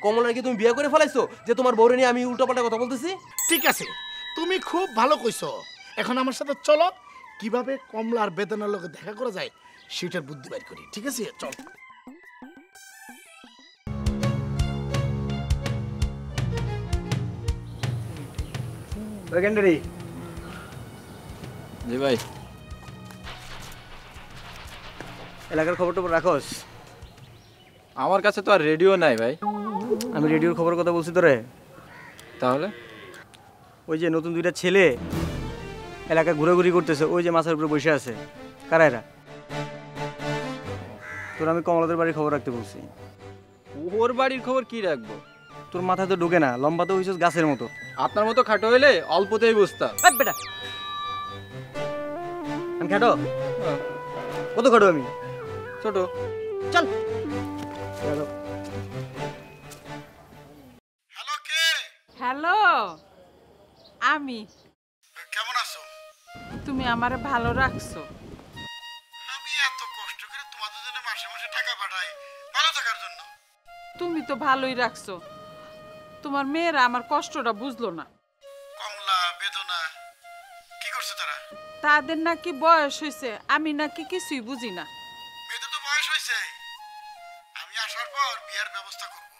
কমলার কি তুমি বিয়ে করে ফেলাইছো যে তোমার বউরে নিয়ে আমি উল্টাপাল্টা কথা বলতেছি? ঠিক আছে, তুমি খুব ভালো কইছো। এখন আমার সাথে চলো, কিভাবে কমলার বেদনার লোকে দেখা করা যায় সেটার বুদ্ধি বাইর করি। ঠিক আছে চল। সেকেন্ডারি জি ভাই। এলাকার খবর টবর রাখোস? আমার কাছে তো আর রেডিও নাই ভাই। আমি রেডিওর খবরের কথা বলছি তোরে। তাহলে ওই যে নতুন 2টা ছেলে এলাকা ঘোরাঘুরি করতেছে, ওই যে মাথার উপরে বসে আছে, কারা এরা? তোর আমি কমলাদের বাড়ির খবর রাখতে বলছি। ওর বাড়ির খবর কি রাখবো? তোর মাথায় তো ঢোকে না, লম্বা তো হইছিস গাছের মতো। আপনার মতো খাটো হইলে অল্পতেই বুঝতাম। বেটা আমি খাটো? কত খাটো আমি? ছোট। চল চলো। হ্যালো, কে? হ্যালো, আমি। কেমন আছো? তুমি আমারে ভালো রাখছো। আমি এত কষ্ট করে তোমাদের জন্য মাসে মাসে টাকা পাঠাই ভালো থাকার জন্য। তুমি তো ভালোই রাখছো, তোমার মেয়েরা আমার কষ্টটা বুঝলো না। কমলা বেদনা কি করছে তারা? তাদের নাকি বয়স হয়েছে, আমি নাকি কিছুই বুঝি না। মেয়েদের তো বয়স হয়েছে, আমি আসার পর বিয়ার ব্যবস্থা করব।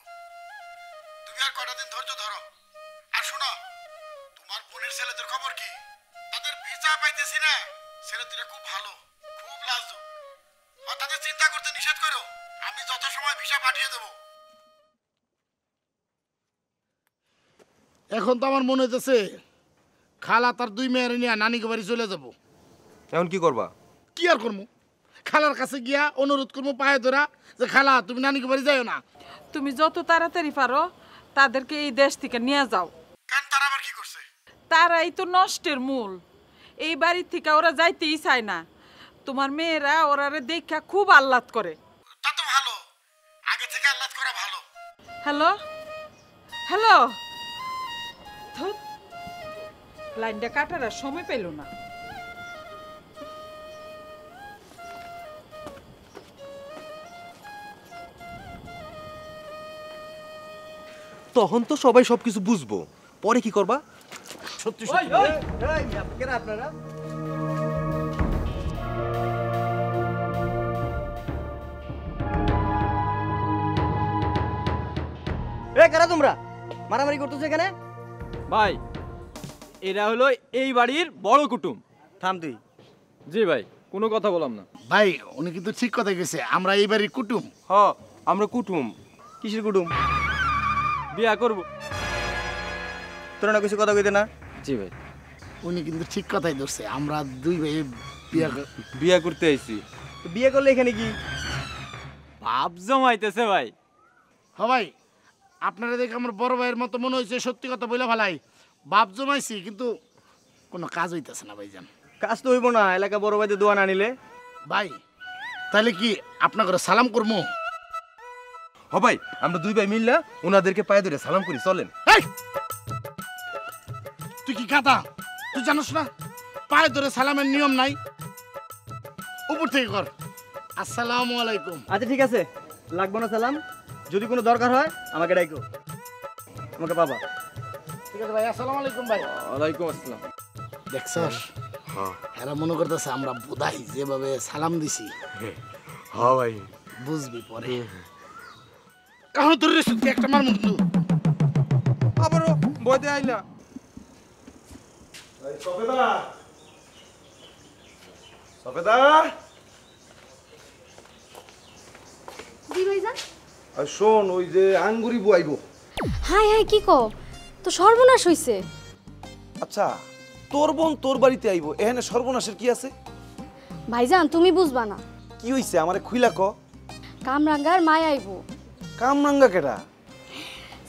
তুমি আর কটা দিন ধৈর্য ধরো। আর শোনো, তোমার বোনের ছেলেদের খবর কি? তাদের ভিসা পাইতেছি না। ছেলে দুটা খুব ভালো, খুব লাজুক। আর তাদের চিন্তা করতে নিষেধ করো, আমি যত সময় ভিসা পাঠিয়ে দেব। এখন তো আমার মনে হইতেছে খালা তার 2 মেয়ের নিয়ে নানিকে বাড়ি চলে যাব। এখন কি করবা? কি আর করবো? খালার কাছে গিয়া অনুরোধ করবো পায়ে ধরা যে খালা তুমি নানিকে বাড়ি যাও না। তুমি যত তাড়াতাড়ি পারো তাদেরকে এই দেশ থেকে নিয়ে যাও। কেন, তারা আবার কি করছে? তারাই তো নষ্টের মূল। এই বাড়ির থেকে ওরা যাইতেই চায় না। তোমার মেয়েরা ওরারে দেখা খুব আহ্লাদ করে। তা তো ভালো, আগে থেকে আহ্লাদ করা ভালো। হ্যালো হ্যালো, লাইনটা কাটার আর সময় পেল না। তখন তো সবাই সবকিছু বুঝবো, পরে কি করবা? সত্যি আপনারা কারা তোমরা মারামারি করতেছো এখানে? ভাই এরা হলো এই বাড়ির বড় কুটুম। থাম তুই। জি ভাই, কোনো কথা বললাম না। ভাই উনি কিন্তু ঠিক কথা গেছে, আমরা এই বাড়ির কুটুম। হ, আমরা কুটুম। কিসের কুটুম? বিয়া করব। তোরা না কিছু কথা কইতে না? জি ভাই। উনি কিন্তু ঠিক কথাই ধরছে, আমরা দুই ভাই বিয়া করতে আইছি। তো বিয়ে করলে এখানে কি? ভাব জমাইতেছে ভাই। হ ভাই, আপনারা দেখে আমার বড় ভাইয়ের মতো মনে হয়েছে, সত্যি কথা বলে ভালাই বাপ জমাইছি, কিন্তু কোনো কাজ হইতেছে না ভাইজান। কাজ তো হইব না, এলাকা বড় ভাইদের দোয়া না নিলে। ভাই তাহলে কি আপনার ঘরে সালাম করবো? হ ভাই, আমরা দুই ভাই মিললা ওনাদেরকে পায়ে ধরে সালাম করি, চলেন। এই! তুই কি গাধা? তুই জানোস না পায়ে ধরে সালামের নিয়ম নাই, উপর থেকে কর। আসসালামু আলাইকুম। আচ্ছা ঠিক আছে, লাগবো না সালাম। যদি কোনো দরকার হয় আমাকে ডাইকো, আমাকে পাবা। ঠিক আছে ভাই, আসসালামু আলাইকুম ভাই। ওয়ালাইকুম আসসালাম। দেখছস, এরা মনে করতেছে আমরা বোধাই যেভাবে সালাম দিছি। হ্যাঁ ভাই, বুঝবি পরে। কারণ তোর সত্যি একটা মার মুখ। আবারও বইতে আইলা। সফেদা, জি ভাইজান। আর শোন, ওই যে আঙ্গুরি বুয়াইব। হাই হাই, কি কও? তো সর্বনাশ হইছে। আচ্ছা, তোর বোন তোর বাড়িতে আইব, এখানে সর্বনাশের কি আছে? ভাইজান তুমি বুঝবা না। কি হইছে আমারে খুইলা ক। কামরাঙ্গার মায় আইব। কামরাঙ্গা কেডা?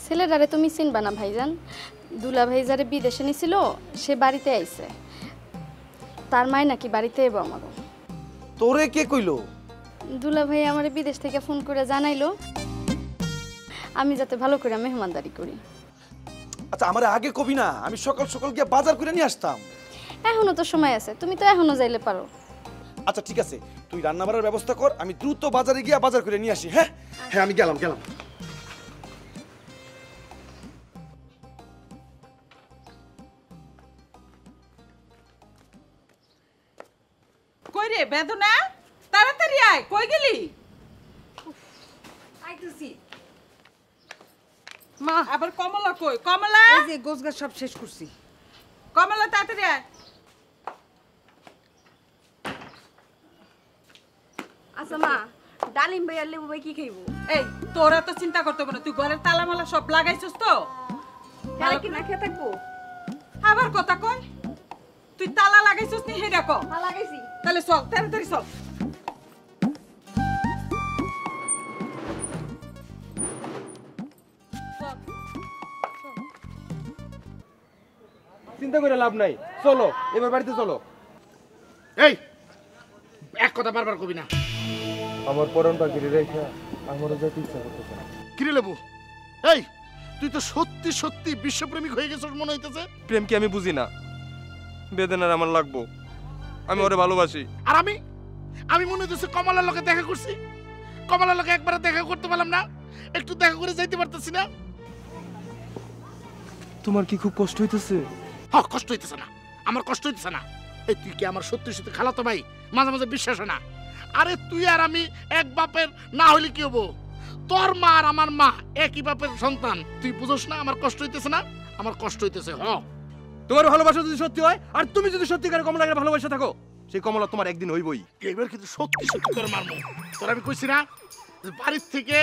ছেলেটারে তুমি চিনবা না ভাইজান, দুলা ভাই যারে বিদেশে নিছিল সে বাড়িতে আইছে। তার মায় নাকি বাড়িতে এব আমারও। তোরে কে কইলো? দুলা ভাই আমারে বিদেশ থেকে ফোন করে জানাইলো আমি যাতে ভালো করে মেহমানদারি করি। আচ্ছা, আমারে আগে কবি না, আমি সকাল সকাল গিয়ে বাজার করে নিয়ে আসতাম। এখনো তো সময় আছে, তুমি তো এখনো যাইলে পারো। আচ্ছা ঠিক আছে, তুই রান্না বাড়ার ব্যবস্থা কর, আমি দ্রুত বাজারে গিয়ে বাজার করে নিয়ে আসি। হ্যাঁ হ্যাঁ, আমি গেলাম। কই রে বেদনা, তাড়াতাড়ি আয়, কই গেলি? আইতেছি। মা আবার কমলা কই? কমলা, এই যে গোছগাছ সব শেষ করছি। কমলা তাড়াতাড়ি আয়। আচ্ছা মা, ডালিম ভাই আর লেবু ভাই কি খাইবো? এই তোরা তো চিন্তা করতে হবে না, তুই ঘরের তালামালা সব লাগাইছিস তো? তাহলে কি না খেয়ে থাকবো? আবার কথা কই, তুই তালা লাগাইছিস নি হেডা কো? না লাগাইছি। তাহলে চল, তাড়াতাড়ি চল। চিন্তা করে লাভ নাই, চলো এবার বাড়িতে চলো। এই এক কথা বারবার কবি না। আমার পরন পাখিরে রেখা আমারও যেতে ইচ্ছা করতেছে না। কিরে লেবু, এই তুই তো সত্যি সত্যি বিশ্বপ্রেমিক হয়ে গেছিস মনে হইতেছে। প্রেম কি আমি বুঝি না? বেদনার আমার লাগবো, আমি ওরে ভালোবাসি। আর আমি মনে হইতেছে কমলার লোকে দেখা করছি, কমলার লোকে একবার দেখা করতে পারলাম না, একটু দেখা করে যাইতে পারতেছি না। তোমার কি খুব কষ্ট হইতেছে? হ্যাঁ, কষ্ট হইতেছে না, আমার কষ্ট হইতেছে না। এই তুই কি আমার সত্যি সত্যি খালাতো ভাই? মাঝে মাঝে বিশ্বাস হয় না। আরে তুই আর আমি এক বাপের না হইলে কি হবো? তোর মা আর আমার মা একই বাপের সন্তান, তুই বুঝোস না আমার কষ্ট হইতেছে না? আমার কষ্ট হইতেছে। তোমার ভালোবাসা যদি সত্যি হয় আর তুমি যদি সত্যিকারে কমলাকে ভালোবাসা থাকো, সেই কমলা তোমার একদিন হইবই। এবার কিন্তু সত্যি সত্যি করে মারবো। তোর আমি কইছি না যে বাড়ির থেকে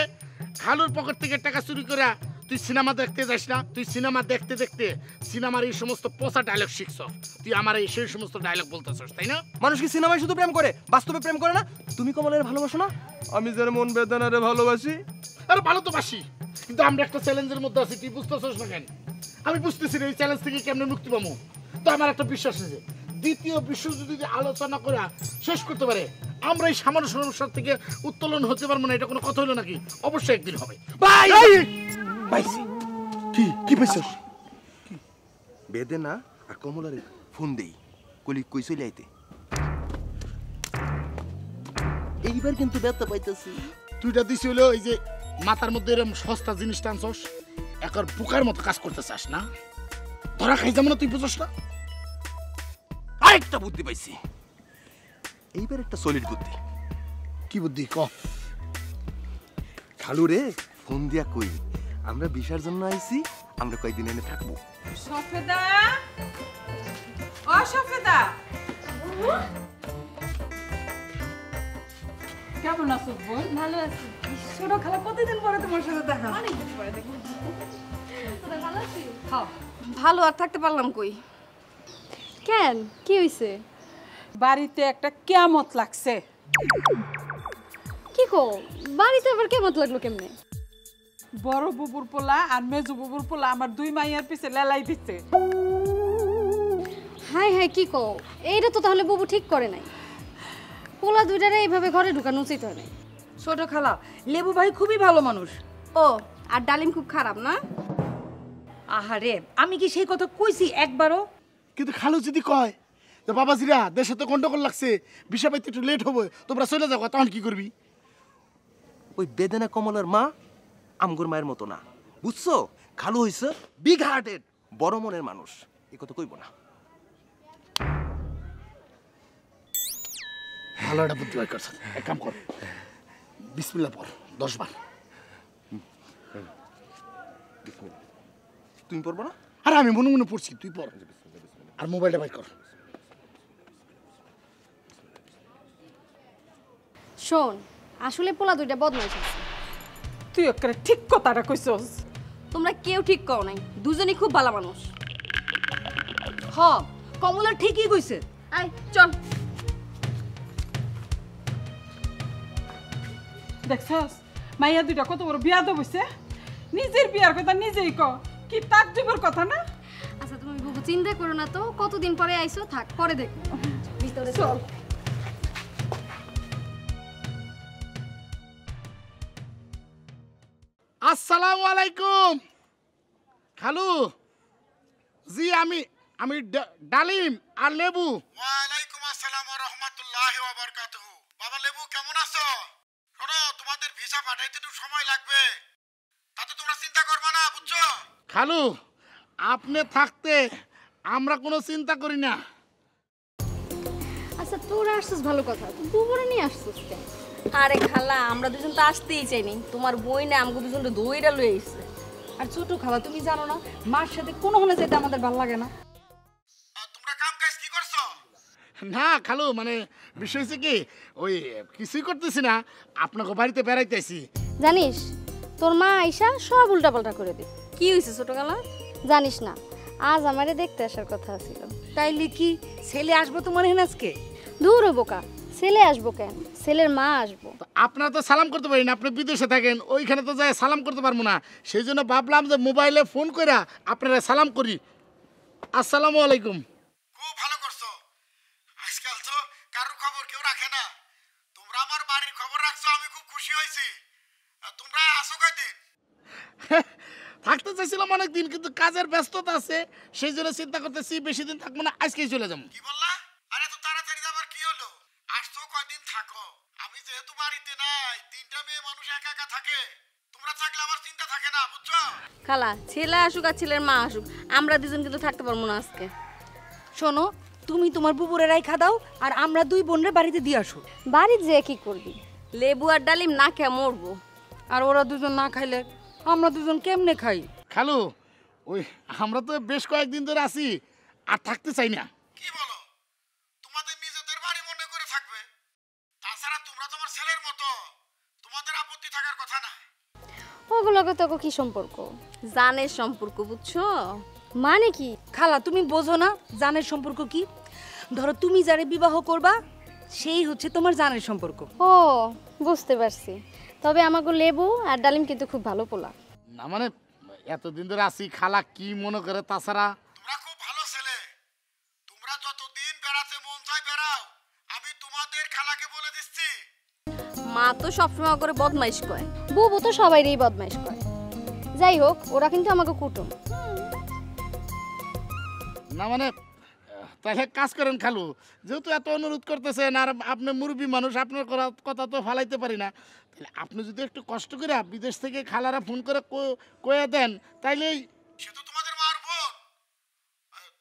খালুর পকেট থেকে টাকা চুরি করে তুই সিনেমা দেখতে যাস না? তুই সিনেমা দেখতে দেখতে সিনেমার এই সমস্ত পচা ডায়লগ শিখছ, তুই আমার এই সেই সমস্ত ডায়লগ বলতেছস, তাই না? মানুষ কি সিনেমায় শুধু প্রেম করে, বাস্তবে প্রেম করে না? তুমি কমলারে ভালোবাসো না? আমি যার মন বেদনারে ভালোবাসি। আরে ভালো তো বাসি, কিন্তু আমরা একটা চ্যালেঞ্জের মধ্যে আছি, তুই বুঝতেছস না কেন? আমি বুঝতেছি না এই চ্যালেঞ্জ থেকে কেমনে মুক্তি পাবো। তো আমার একটা বিশ্বাস আছে, দ্বিতীয় বিশ্বযুদ্ধ যদি আলোচনা করে শেষ করতে পারে, আমরা এই সামান্য সমস্যার থেকে উত্তোলন হতে পারবো না, এটা কোনো কথা হলো নাকি? অবশ্যই একদিন হবে। পাইছি। কি পাইছস? বেদনা আর কমলারে ফোন দেই কলি কই চলে আইতে। এইবার কিন্তু ব্যথা পাইতেছি। তুইটা দিছি হলো এই যে মাথার মধ্যে এরকম সস্তা জিনিস টানছস, একবার পোকার মতো কাজ করতে চাস না? ধরা খাই যাবো না, তুই বুঝস না? আরেকটা বুদ্ধি পাইছি, এইবার একটা সলিড বুদ্ধি। কি বুদ্ধি ক? খালু রে ফোন দিয়া কই আমরা বিশার জন্য আইছি, আমরা কয়েকদিন এনে থাকবো। সফেদা, ও সফেদা, কেমন আছো বোন? ভালো আছি। ছোট খালা কতদিন পরে তোমার সাথে দেখা। অনেকদিন পরে দেখো। তোরা ভালো আছিস? হ্যাঁ ভালো আর থাকতে পারলাম কই? কেন কি হইছে? বাড়িতে একটা কিয়ামত লাগছে। কি কো বাড়িতে আবার কেমন লাগলো কেমনে? বড় বুবুর পোলা আর মেজু বুবুর পোলা আমার দুই মাইয়ার পিছে লেলাই দিচ্ছে। হাই হাই কি কো, এইটা তো তাহলে বুবু ঠিক করে নাই। পোলা দুইটারে এইভাবে ঘরে ঢুকানো উচিত হয় নাই। ছোট খালা লেবু ভাই খুবই ভালো মানুষ। ও আর ডালিম খুব খারাপ না? আহারে আমি কি সেই কথা কইছি একবারও? কিন্তু খালু যদি কয় যে বাবাজিরা দেশে তো গন্ডগোল লাগছে, বিষয় পাইতে একটু লেট হবে, তোমরা চলে যাও, তখন কি করবি? ওই বেদনা কমলার মা আমগুর মায়ের মতো না, বুঝছো? খালু হইছে বিগ হার্টেড, বড় মনের মানুষ, এ কথা কইব না। ভালো একটা বুদ্ধি বাই করছ, এক কাম কর, বিসমিল্লাহ পড় 10 বার। তুমি পড়বো না? আরে আমি মনে মনে পড়ছি, তুই পড়। আর মোবাইলটা বাই কর। শোন, আসলে পোলা দুইটা বদমাইশ আছে। তুই ওকে ঠিক কথাটা কইছস। তোমরা কেউ ঠিক কও নাই, দুজনেই খুব ভালো মানুষ। হ কমলা ঠিকই কইছে। আয় চল। দেখছস মাইয়া দুইটা কত বড় বিয়া দেব হইছে। নিজের বিয়ার কথা নিজেই ক, কি তাকজীবের কথা না? আচ্ছা তুমি বুবু চিন্তা করো না তো, কতদিন পরে আইছো, থাক পরে দেখো। ভিতরে চল। আসসালামু আলাইকুম খালু জি, আমি ডালিম আর লেবু। ওয়ালাইকুম আসসালাম ওয়া রাহমাতুল্লাহি ওয়া বারাকাতুহু। বাবা লেবু কেমন আছো? শোনো, তোমাদের ভিসা পাঠাইতে একটু সময় লাগবে, তাতে তোমরা চিন্তা করবে না, বুঝছো? খালু আপনি থাকতে আমরা কোনো চিন্তা করি না। আচ্ছা তোরা আসছিস ভালো কথা, তুই বুবুরে নিয়ে আসছিস কেন? আরে খালা আমরা দুজন তো আসতেই চাইনি, তোমার বই না আমাকে দুজন দইটা লয়ে আইছে। আর ছোট খালা তুমি জানো না মার সাথে কোনো হলে যেতে আমাদের ভালো লাগে না। তোমরা কাম কাজ কি করছো? না খালু, মানে বিষয় হচ্ছে কি, ওই কিছুই করতেছি না, আপনাকে বাড়িতে বেড়াইতে আইছি। জানিস তোর মা আইসা সব উল্টাপাল্টা করে দিবে। কি হইছে ছোট খালা? জানিস না আজ আমারে দেখতে আসার কথা ছিল। তাইলে কি ছেলে আসবো তোমার এখানে আজকে? দূর বোকা, ছেলে আসবো কেন, ছেলের মা আসবো। আপনারা তো সালাম করতে পারেন, আপনি বিদেশে থাকেন, ওইখানে তো যাই সালাম করতে পারবো না, সেই জন্য ভাবলাম যে মোবাইলে ফোন করে আপনারা সালাম করি। আসসালামু আলাইকুম। খুব ভালো করছো, আজকাল তো কারোর খবর কেউ রাখে না, তোমরা আমার বাড়ির খবর রাখছো, আমি খুব খুশি হয়েছি। তোমরা আসো কয়দিন? থাকতে চাইছিলাম অনেকদিন, কিন্তু কাজের ব্যস্ততা আছে, সেই জন্য চিন্তা করতেছি বেশি দিন থাকবো না, আজকেই চলে যাবো। কি বললা? আরে তো তাড়াতাড়ি যাবার কি হলো? আসছো কয়দিন থাকো, আমি যেহেতু বাড়িতে নাই, 3টা মেয়ে মানুষ একা একা থাকে, তোমরা থাকলে আমার চিন্তা থাকে না, বুঝছো? খালা ছেলে আসুক আর ছেলের মা আসুক, আমরা দুজন কিন্তু থাকতে পারবো না আজকে। শোনো, তুমি তোমার বুবুরে রাইখা দাও আর আমরা দুই বোনরে বাড়িতে দিয়ে আসো। বাড়ি যে কি করবি? লেবু আর ডালিম না খেয়ে মরবো। আর ওরা দুজন না খাইলে আমরা দুজন কেমনে খাই? খালু ওই আমরা তো বেশ কয়েকদিন ধরে আছি, আর থাকতে চাই না। কি বলো? তোমাদের নিজেদের বাড়ি মনে করে থাকবে, তাছাড়া তোমরা তোমার ছেলের মতো, তোমাদের আপত্তি থাকার কথা না। ওগুলোকে তোকে কি সম্পর্ক? জানের সম্পর্ক, বুঝছো? মানে কি? খালা তুমি বোঝো না জানের সম্পর্ক কি? ধরো তুমি যারে বিবাহ করবা সেই হচ্ছে তোমার জানের সম্পর্ক। ও বুঝতে পারছি, তবে আমাকে লেবু আর ডালিম কিন্তু খুব ভালো পোলা। না মানে এতদিন ধরে আছি, খালা কি মনে করে, তাছাড়া তোমরা খুব ভালো ছেলে, তোমরা যতদিন বেড়াতে মন চায় বেড়াও, আমি তোমাদের খালাকে বলে দিচ্ছি। মা তো সবসময় করে বদমাইশ কয়, বুবু তো সবাইরই বদমাইশ করে। যাই হোক ওরা কিন্তু আমাকে কুটুম। না মানে তাহলে কাজ করেন খালু, যেহেতু এত অনুরোধ করতেছেন আর আপনি মুরব্বী মানুষ, আপনার কথা তো ফালাইতে পারি না, তাহলে আপনি যদি একটু কষ্ট করে বিদেশ থেকে খালারা ফোন করে কয়ে দেন তাইলেই। সে তো তোমাদের মার বোন,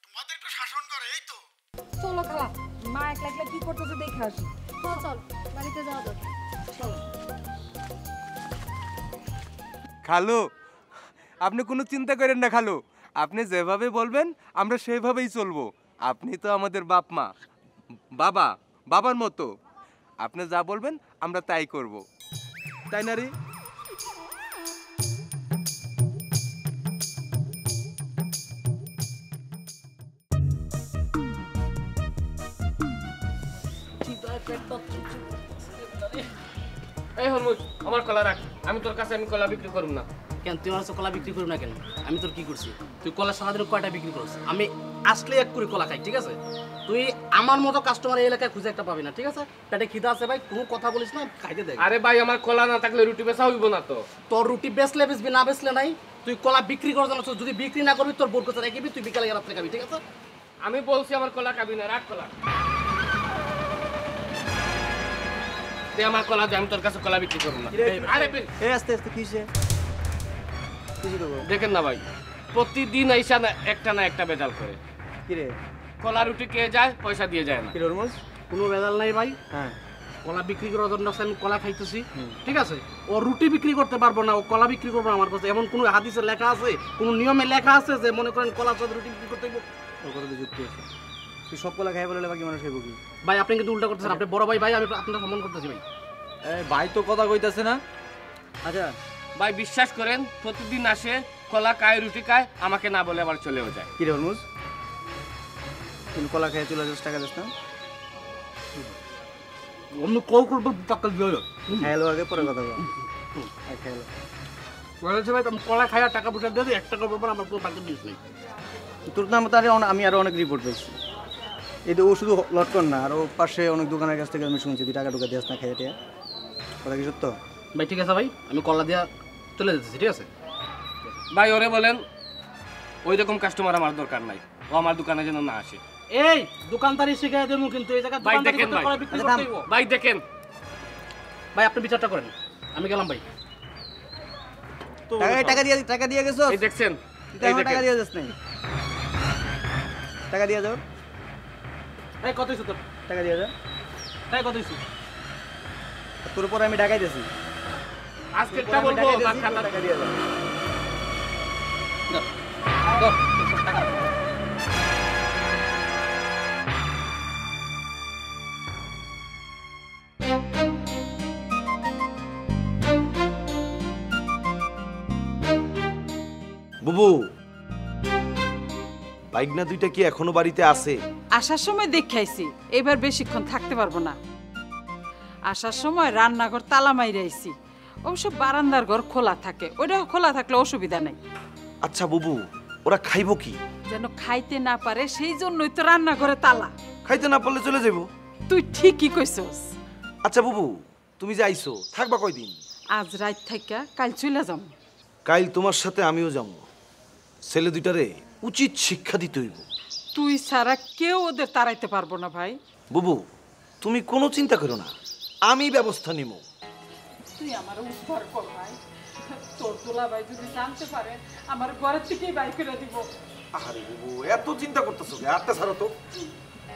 তোমাদের একটু শাসন করে, এই তো। চলো খালা, মা একলা একলা কি করতেছে দেখে আসি। চল বাড়িতে যাওয়া দরকার। চলো। খালু আপনি কোনো চিন্তা করেন না খালু, আপনি যেভাবে বলবেন আমরা সেইভাবেই চলবো। আপনি তো আমাদের বাপ মা, বাবার মতো। আপনি যা বলবেন আমরা তাই করব, তাই না রে? এই হরমুজ আমার কলা রাখ, আমি তোর কাছে আমি কলা বিক্রি করব না। কেন তুই আমার কলা বিক্রি করবি না কেন? আমি তোর কি করছি? তুই কলা সারাদিন কয়টা বিক্রি করছিস? আমি আসলে এক করে কলা খাই, ঠিক আছে? তুই আমার মতো কাস্টমার এই এলাকায় খুঁজে একটা পাবি না, ঠিক আছে? পেটে খিদা আছে ভাই, কোনো কথা বলিস না, খাইতে দে। আরে ভাই আমার কলা না থাকলে রুটি বেচা হইব না তো। তোর রুটি বেচলে বেচবি, না বেচলে নাই। তুই কলা বিক্রি করার জন্য যদি বিক্রি না করবি তোর বোর কাছে রেখে তুই বিকালে রাত্রে খাবি, ঠিক আছে? আমি বলছি আমার কলা খাবি না, রাখ কলা। দে আমার কলা দে, আমি তোর কাছে কলা বিক্রি করব না। আরে এই আস্তে আস্তে কিসে দেখেন না ভাই, প্রতিদিন আইসা না একটা বেজাল করে। কিরে কলা রুটি কে যায়, পয়সা দিয়ে যায় না। কি ররমজ কোনো বেজাল নাই ভাই। হ্যাঁ কলা বিক্রি করার জন্য আমি কলা খাইতেছি, ঠিক আছে? ও রুটি বিক্রি করতে পারবো না, ও কলা বিক্রি করবো আমার কাছে। এমন কোনো হাদিসে লেখা আছে, কোনো নিয়মে লেখা আছে যে মনে করেন কলার সাথে রুটি বিক্রি করতে ওর কথা তো যুক্তি আছে। তুই সব কলা খাই বলে বাকি মানুষ খাইব কি? ভাই আপনি কিন্তু উল্টা করতেছেন, আপনি বড় ভাই, ভাই আমি আপনার সম্মান করতেছি ভাই। ভাই তো কথা কইতাছে না। আচ্ছা ভাই বিশ্বাস করেন, প্রতিদিন আসে কলা খায় রুটি খায়, আমাকে না বলে আবার চলেও যায়। কি রে হরমুজ, তুমি কলা খাই চলে যাস, টাকা দিস না? অন্য কল করবো টাকা দিয়ে খাইলো আগে পরে কথা বল। খাইলো বলেছে ভাই আমি কলা খাই আর টাকা পয়সা দিয়ে দিই, 1 টাকা পর আমার কোনো বাকি দিস নেই। তোর নাম তো আমি আরো অনেক রিপোর্ট পেয়েছি। এই তো ও শুধু লটকন না, আরও পাশে অনেক দোকানের কাছ থেকে আমি শুনছি তুই টাকা টুকা দিস না খাইয়ে টিয়া। কথা কি সত্য? ভাই ঠিক আছে ভাই, আমি কলা দিয়া চলে যেতেছি, ঠিক আছে? ভাই ওরে বলেন ওই রকম কাস্টমার আমার দরকার নাই, ও আমার দোকানে যেন না আসে। এই দোকানদারি শিখাই দেবো কিন্তু এই জায়গা ভাই দেখেন ভাই, ভাই দেখেন ভাই আপনি বিচারটা করেন, আমি গেলাম ভাই। টাকা দিয়ে গেছো? এই দেখছেন, টাকা দিয়ে যাস নাই, টাকা দিয়ে যাও। এই কত হইছে তোর? টাকা দিয়ে যা। তাই কত হইছে? তোর উপর আমি টাকাই দিয়েছি। আজকেরটা বলবো না, খাতা টাকা দিয়ে যা। বুবু, বাইকনা দুইটা কি এখনো বাড়িতে আছে? আসার সময় দেখাইছি, এবার বেশিক্ষণ থাকতে পারবো না। আসার সময় রান্নাঘর তালা মাইরাইছি, অবশ্য বারান্দার ঘর খোলা থাকে, ওইটা খোলা থাকলে অসুবিধা নেই। আচ্ছা বুবু, ওরা খাইবো কি? যেন খাইতে না পারে সেই জন্যই তো রান্নাঘরে তালা। খাইতে না পারলে চলে যাবো। তুই ঠিকই কইছস। আচ্ছা বুবু, তুমি যে আইছো থাকবা কয়দিন? আজ রাত থাইকা কাল চলে যাম। কাল তোমার সাথে আমিও যাবো। ছেলে দুইটারে উচিত শিক্ষা দিতে হইব। তুই ছাড়া কেউ ওদের তাড়াইতে পারবো না ভাই। বুবু তুমি কোনো চিন্তা করো না, আমি ব্যবস্থা নিব। তুই আমার উদ্ধার কর ভাই, তোর দুলা ভাই যদি জানতে পারে আমার ঘরের থেকেই বাই করে দিব। আরে বুবু এত চিন্তা করতেছো কে? আত্মা ছাড়ো তো।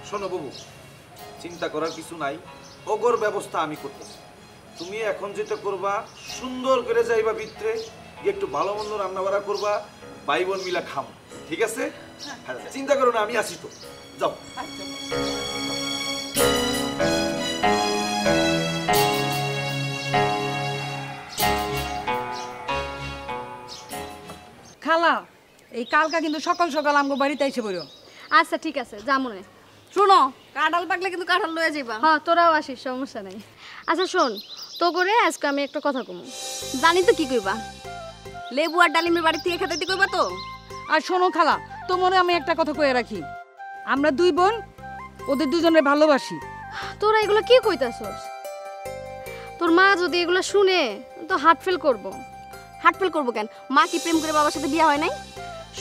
শোনো বুবু, চিন্তা করার কিছু নাই, ওগর ব্যবস্থা আমি করতেছি। তুমি এখন যেটা করবা, সুন্দর করে যাইবা ভিতরে গিয়ে একটু ভালো মন্দ রান্না বাড়া করবা, ভাই বোন মিলা খাম, ঠিক আছে? হ্যাঁ চিন্তা করো না, আমি আসি তো, যাও। খালা এই কালকা কিন্তু সকাল সকাল আমগো বাড়িতে এসে পড়ো। আচ্ছা ঠিক আছে, যা মনে। শুনো, কাঁঠাল পাকলে কিন্তু কাঁঠাল লয়ে যাইবা। হ্যাঁ তোরাও আসিস, সমস্যা নাই। আচ্ছা শোন, তো করে আজকে আমি একটা কথা কমু। জানি তো কি কইবা, লেবু আর ডালিমের বাড়ি থেকে খেতে কইবা তো। আর শোনো খালা, তো মনে আমি একটা কথা কয়ে রাখি, আমরা দুই বোন ওদের দুজনের ভালোবাসি। তোরা এগুলো কি কইতাছস? তোর মা যদি এগুলো শুনে তো হার্ট ফেল করবো। হার্ট ফেল করবো কেন? মা কি প্রেম করে বাবার সাথে বিয়ে হয় নাই?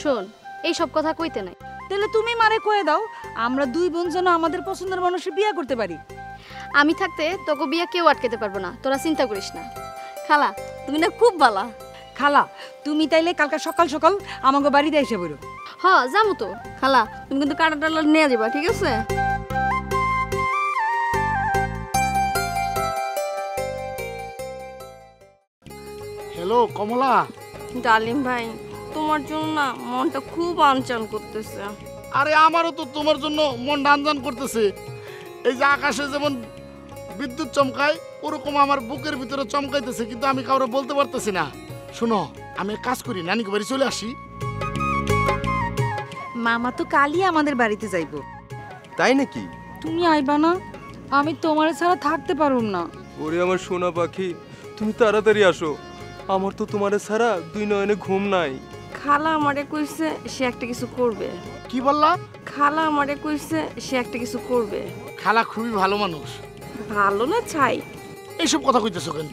শোন, এই সব কথা কইতে নাই, তাহলে তুমি মারে কয়ে দাও আমরা দুই বোন যেন আমাদের পছন্দের মানুষের বিয়ে করতে পারি। আমি থাকতে তোকে বিয়ে কেউ আটকাতে পারবো না, তোরা চিন্তা করিস না। খালা তুমি না খুব ভালা। খালা তুমি তাইলে কালকে সকাল সকাল আমাকে বাড়িতে এসে বলো। হ যাবো তো খালা, তুমি কিন্তু কাটা টালা নিয়ে যাবা, ঠিক আছে? হ্যালো কমলা। ডালিম ভাই তোমার জন্য না মনটা খুব আনচান করতেছে। আরে আমারও তো তোমার জন্য মন ডানজান করতেছে। এই যে আকাশে যেমন বিদ্যুৎ চমকায় ওরকম আমার বুকের ভিতরে চমকাইতেছে, কিন্তু আমি কাউরে বলতে পারতেছি না। শোনো আমি এক কাজ করি, নানিকে বাড়ি চলে আসি। মামা তো কালই আমাদের বাড়িতে যাইবো। তাই নাকি? তুমি আইবা না? আমি তোমার ছাড়া থাকতে পারুম না। ওরে আমার সোনা পাখি, তুমি তাড়াতাড়ি আসো, আমার তো তোমার ছাড়া দুই নয়নে ঘুম নাই। খালা আমারে কইছে সে একটা কিছু করবে। কি বললা? খালা আমারে কইছে সে একটা কিছু করবে। খালা খুবই ভালো মানুষ। ভালো না ছাই? এইসব কথা কইতেছো কেন?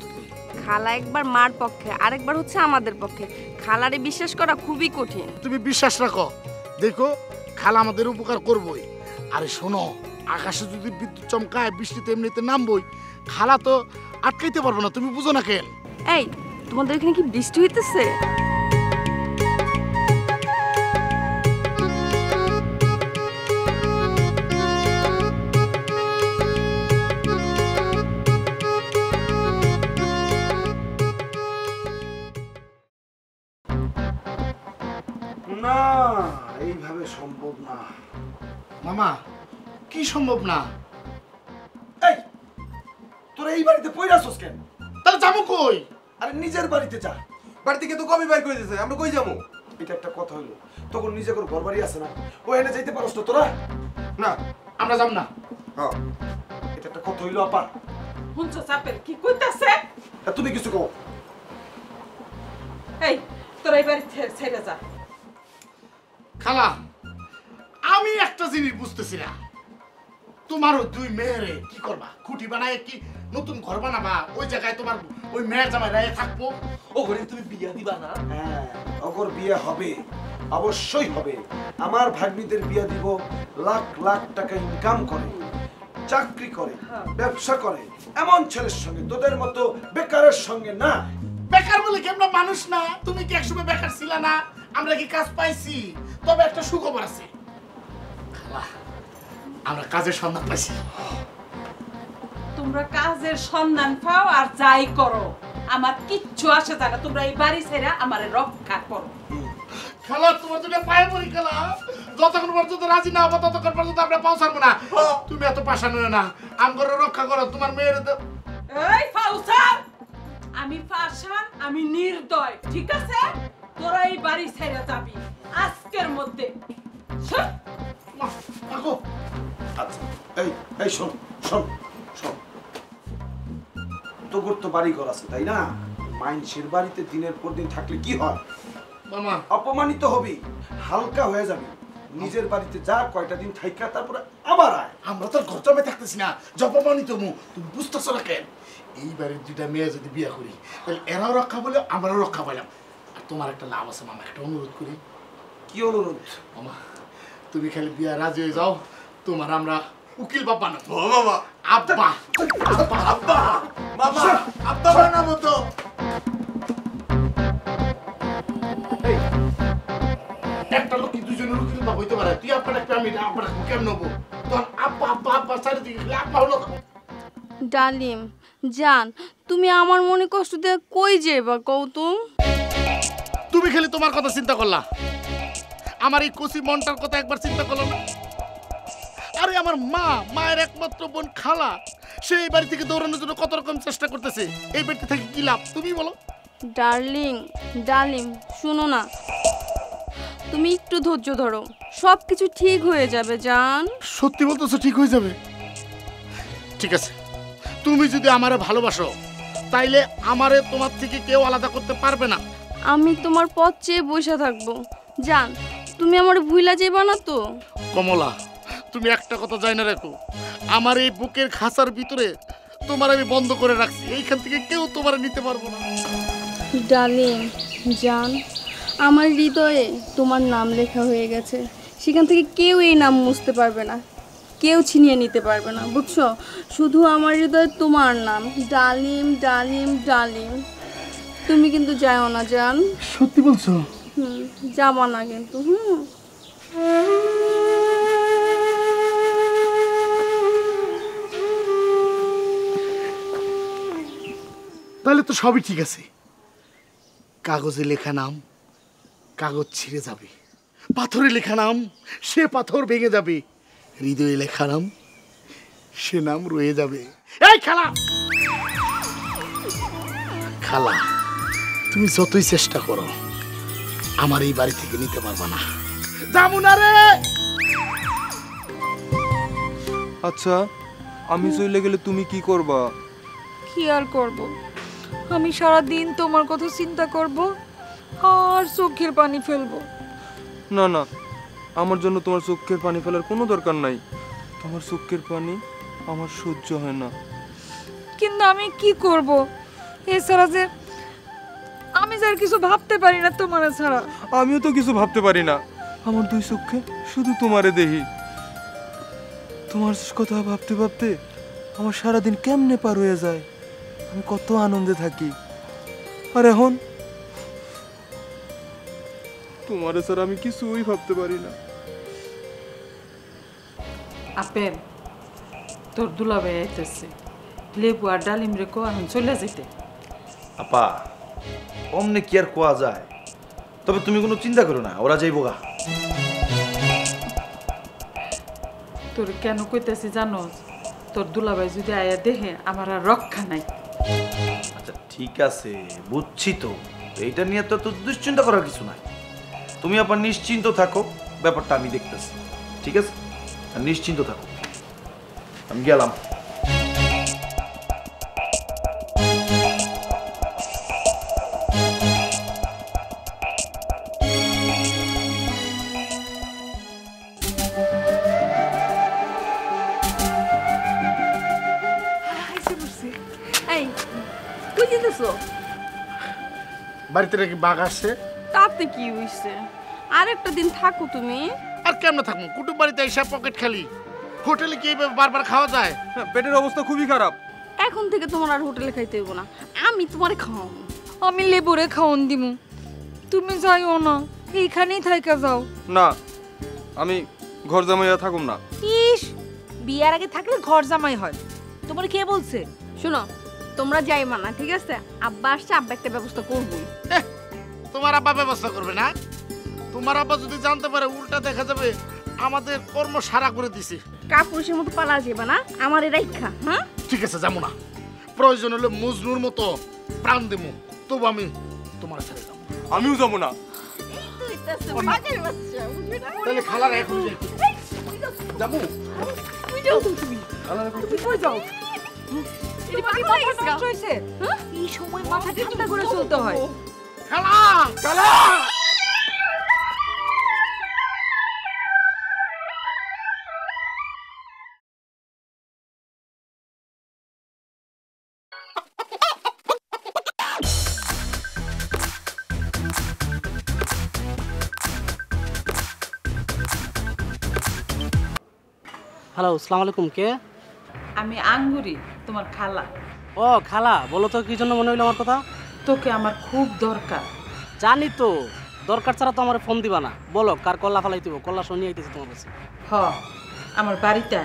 খালা একবার মার পক্ষে আরেকবার হচ্ছে আমাদের পক্ষে। খালারে বিশ্বাস করা খুবই কঠিন। তুমি বিশ্বাস রাখো, দেখো খালা আমাদের উপকার করবই। আরে শোনো, আকাশে যদি বিদ্যুৎ চমকায় বৃষ্টিতে এমনিতে নামবই, খালা তো আটকাইতে পারবো না। তুমি বুঝো না কেন? এই তোমাদের এখানে কি বৃষ্টি হইতেছে? না, এইভাবে সম্ভব না। মামা কি সম্ভব না? এই তোরা এই বাড়িতে পয়রাছস কেন? তাহলে যাবো কই? আরে নিজের বাড়িতে যা। বাড়ি থেকে তো কবে বাইর করে দিয়েছে, আমরা কই যাবো? এটা একটা কথা হইলো, তখন নিজে করে ঘর বাড়ি আছে না, ও এনে যাইতে পারস তো তোরা? না আমরা যাব না। হ্যাঁ এটা একটা কথা হইলো আপা। হুনছো চাপেল কি কইতাছে? তুমি কিছু কও। এই তোরা এই বাড়ি ছেড়ে যা। খালা আমি একটা জিনিস বুঝতেছি না, তোমারও দুই মেয়েরে কি করবা? খুঁটি বানায় কি নতুন ঘর বানাবা? ওই জায়গায় তোমার ওই মেয়ের জামাই রায়ে থাকবো? ও ঘরে তুমি বিয়া দিবা না? হ্যাঁ অগর বিয়ে হবে, অবশ্যই হবে। আমার ভাগ্নিদের বিয়ে দিব লাখ লাখ টাকা ইনকাম করে, চাকরি করে, ব্যবসা করে এমন ছেলের সঙ্গে, তোদের মতো বেকারের সঙ্গে না। বেকার বলে কি আমরা মানুষ না? তুমি কি একসময় বেকার ছিলা না? আমরা কি কাজ পাইছি? তবে একটা সুখবর আছে, আমরা কাজের সন্ধান পাইছি। তোমরা কাজের সন্ধান পাও আর যাই করো, আমার কিচ্ছু আসে যায় না। তোমরা এই বাড়ি ছেড়ে আমারে রক্ষা করো। খালা তোমার জন্য পায়ে পড়ি খালা, যতক্ষণ পর্যন্ত রাজি না হবো ততক্ষণ পর্যন্ত আমরা পৌঁছাবো না। তুমি এত পাশা নয় না, আমগরে রক্ষা করো। তোমার মেয়ের এই ফাউসার, আমি পাশান, আমি নির্দয়, ঠিক আছে? তোরা এই বাড়ি ছেড়ে যাবি আজকের মধ্যে। আচ্ছা এই এই শোন শোন শোন, তোর তো বাড়ি ঘর আছে তাই না? মাইনসের বাড়িতে দিনের পর দিন থাকলে কি হয়? মামা অপমানিত হবি, হালকা হয়ে যাবি। নিজের বাড়িতে যা, কয়টা দিন থাইকা তারপরে আবার আয়। আমরা তো ঘর জমে থাকতেছি না, জপমানিত মু। তুমি বুঝতেছ না কেন? এই বাড়ির দুইটা মেয়ে যদি বিয়ে করি তাহলে এরাও রক্ষা বলে আমরাও রক্ষা পাইলাম। আর তোমার একটা লাভ আছে মামা, একটা অনুরোধ করি। কি অনুরোধ? মামা তুমি খালি বিয়ে রাজি হয়ে যাও, তোমার আমরা উকিল বাবা না। ও বাবা, আব্বা আব্বা আব্বা বাবা, আব্বা বানাবো তো। একটা লোক কি দুজনের উকিল বাবা হইতে পারে? তুই আব্বা ডাকবি, আমি আব্বা ডাকবো, কেমন হবো? তখন আব্বা আব্বা আব্বা চারিদিকে খালি আব্বা হলো। ডালিম জান, তুমি আমার মনে কষ্ট দিয়ে কই যাইবা কৌতুম? তুমি খালি তোমার কথা চিন্তা করলা, আমার এই কচি মনটার কথা একবার চিন্তা করলো না? আরে আমার মা, মায়ের একমাত্র বোন খালা, সেই বাড়ি থেকে দৌড়ানোর জন্য কত রকম চেষ্টা করতেছে। এই বাড়িতে থেকে কি লাভ তুমি বলো? ডার্লিং ডালিম শুনো না, তুমি একটু ধৈর্য ধরো, সব কিছু ঠিক হয়ে যাবে জান। সত্যি বলতেছো ঠিক হয়ে যাবে? ঠিক আছে, তুমি যদি আমারে ভালোবাসো তাইলে আমারে তোমার থেকে কেউ আলাদা করতে পারবে না। আমি তোমার পথ চেয়ে বসে থাকবো জান, তুমি আমার ভুলা যাইবা না তো? কমলা তুমি একটা কথা জানি না রাখো, আমার এই বুকের খাঁচার ভিতরে তোমার আমি বন্ধ করে রাখছি, এইখান থেকে কেউ তোমার নিতে পারবো না। ডার্লিং জান, আমার হৃদয়ে তোমার নাম লেখা হয়ে গেছে, সেখান থেকে কেউ এই নাম মুছতে পারবে না, কেউ ছিনিয়ে নিতে পারবে না, বুঝছো? শুধু আমার হৃদয়ে তোমার নাম, ডালিম ডালিম ডালিম। তুমি কিন্তু যাও না জান। সত্যি বলছো? যাবা না কিন্তু। তাহলে তো সবই ঠিক আছে। কাগজে লেখা নাম কাগজ ছিঁড়ে যাবে, পাথরে লেখা নাম সে পাথর ভেঙে যাবে, হৃদয়ে লেখা নাম সে নাম রয়ে যাবে। এই খালা, খালা তুমি যতই চেষ্টা করো আমার এই বাড়ি থেকে নিতে পারবা না। যাবো না রে। আচ্ছা আমি চলে গেলে তুমি কি করবা? কি আর করব, আমি সারা দিন তোমার কথা চিন্তা করব আর চোখের পানি ফেলবো। না না, আমার জন্য তোমার চোখের পানি ফেলার কোনো দরকার নাই। তোমার চোখের পানি আমার সহ্য হয় না। কিন্তু আমি কি করব? এছাড়া যে আমি আর কিছু ভাবতে পারি না তোমার ছাড়া। আমিও তো কিছু ভাবতে পারি না, আমার দুই চোখে শুধু তোমারে দেখি। তোমার কথা ভাবতে ভাবতে আমার সারাদিন কেমনে পার হয়ে যায়, আমি কত আনন্দে থাকি। আর এখন তোমার ছাড়া আমি কিছুই ভাবতে পারি না। আপেল, তোর দুলাভাই আইতেছে, লেবু আর ডালিম রেখো এখন চলে যেতে। আপা অমনে কি আর কোয়া যায়? তবে তুমি কোনো চিন্তা করো না, ওরা যাইব গা। তোর কেন কইতেছি জানোস? তোর দুলাভাই যদি আয়া দেখে আমার আর রক্ষা নাই। আচ্ছা ঠিক আছে, বুঝছি তো, এইটা নিয়ে তো দুশ্চিন্তা করার কিছু নাই। তুমি আবার নিশ্চিন্ত থাকো, ব্যাপারটা আমি দেখতেছি, ঠিক আছে? আর নিশ্চিন্ত থাকো, আমি গেলাম। বাড়িতে নাকি বাঘ আসছে। তাতে কি হইছে? আর একটা দিন থাকো তুমি। আর কেমনে থাকবো? কুটুম বাড়িতে এসে পকেট খালি। হোটেলে কি এইভাবে বারবার খাওয়া যায়? পেটের অবস্থা খুবই খারাপ। এখন থেকে তোমার আর হোটেলে খাইতে হইব না, আমি তোমারে খাওয়াবো। আমি লেবুরে খাওন দিমু, তুমি যাইও না, এইখানেই থাইকা যাও। না, আমি ঘর জামাইয়া থাকুম না। ইস, বিয়ার আগে থাকলে ঘর জামাই হয়, তোমার কে বলছে? শোনো, তোমরা যাইবা না, ঠিক আছে? আব্বা আসছে, আব্বা একটা ব্যবস্থা করবই। তোমার আব্বা ব্যবস্থা করবে না? তোমার আব্বা যদি জানতে পারে, উল্টা দেখা যাবে আমাদের কর্ম সারা করে দিছে। কাপুরুষের মতো পালা যাবে না, আমার এরাই খা। হ্যাঁ ঠিক আছে, যাবো না। প্রয়োজন হলে মজনুর মতো প্রাণ দেবো, তবু আমি তোমার ছেড়ে যাবো। আমিও যাবো না। তাহলে খালার এখন যাবো। এই সময় মাথা ঠান্ডা করে চলতে হয়। খালা, খালা। হ্যালো, আসসালামু আলাইকুম। কে? আমি আঙ্গুরি, তোমার খালা। ও খালা, বলো তো কি জন্য মনে হইলো আমার কথা? তোকে আমার খুব দরকার। জানি তো, দরকার ছাড়া তো আমার ফোন দিবা না। বলো কার কল্লা ফালাই দিব, কল্লা শুনিয়ে আইতেছি তোমার কাছে। হ, আমার বাড়িতে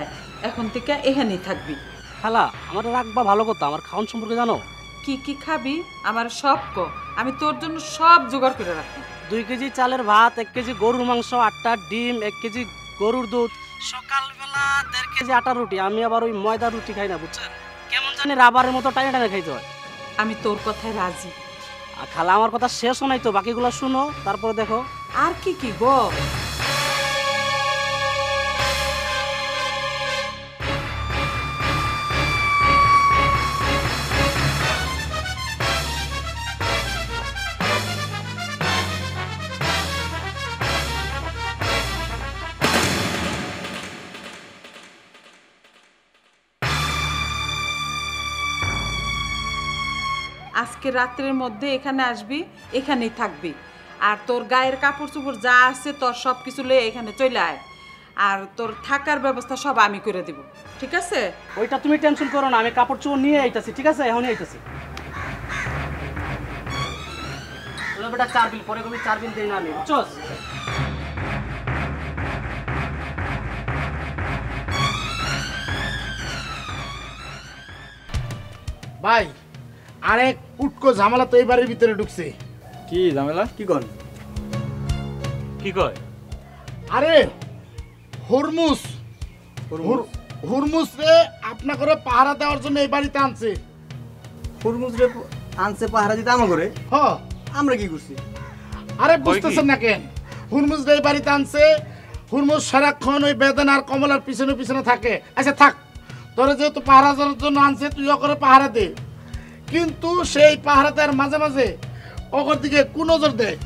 এখন থেকে এখানেই থাকবি। খালা, আমার রাখবা ভালো কথা, আমার খাওয়ান সম্পর্কে জানো? কি কি খাবি আমার সব কো, আমি তোর জন্য সব জোগাড় করে রাখি। 2 কেজি চালের ভাত, 1 কেজি গরুর মাংস, 8টা ডিম, 1 কেজি গরুর দুধ, সকালবেলা 1.5 কেজি আটা রুটি। আমি আবার ওই ময়দা রুটি খাই না, বুঝছেন? কেমন জানি রাবারের মতো টানে টানে খাইতে হয়। আমি তোর কথায় রাজি। আর খালা, আমার কথা শেষ নাই তো, বাকিগুলো শুনো, তারপরে দেখো। আর কি কি গো? আজকে রাত্রের মধ্যে এখানে আসবি, এখানেই থাকবি। আর তোর গায়ের কাপড় চোপড় যা আছে তোর সব কিছু লয়ে এখানে চলে আয়, আর তোর থাকার ব্যবস্থা সব আমি করে দিব, ঠিক আছে? ওইটা তুমি টেনশন করো না, আমি কাপড় চোপড় নিয়ে আইতাছি, ঠিক আছে? এখনই আইতাছি। বেটা 4 বিল পরে কবি 4 বিল দেই না আমি, বুঝছস? ভাই আরেক উটকো ঝামেলা তো এই বাড়ির ভিতরে ঢুকছে। কি ঝামেলা? কি কন? কি কয়? আরে হুরমুস হুরমুস রে আপনা করে পাহারা দেওয়ার জন্য এই বাড়িতে আনছে। হুরমুস রে আনছে পাহারা দিতে আমা করে? হ্যাঁ। আমরা কি করছি? আরে বুঝতেছেন না কেন? হুরমুস রে এই বাড়িতে আনছে। হুরমুস সারাক্ষণ ওই বেদনা আর কমলার পিছনে পিছনে থাকে। আচ্ছা থাক, তোরা যেহেতু পাহারা দেওয়ার জন্য আনছে তুইও করে পাহারা দে, কিন্তু সেই পাহারা দেওয়ার মাঝে মাঝে ওর দিকে কুনজর দেয়।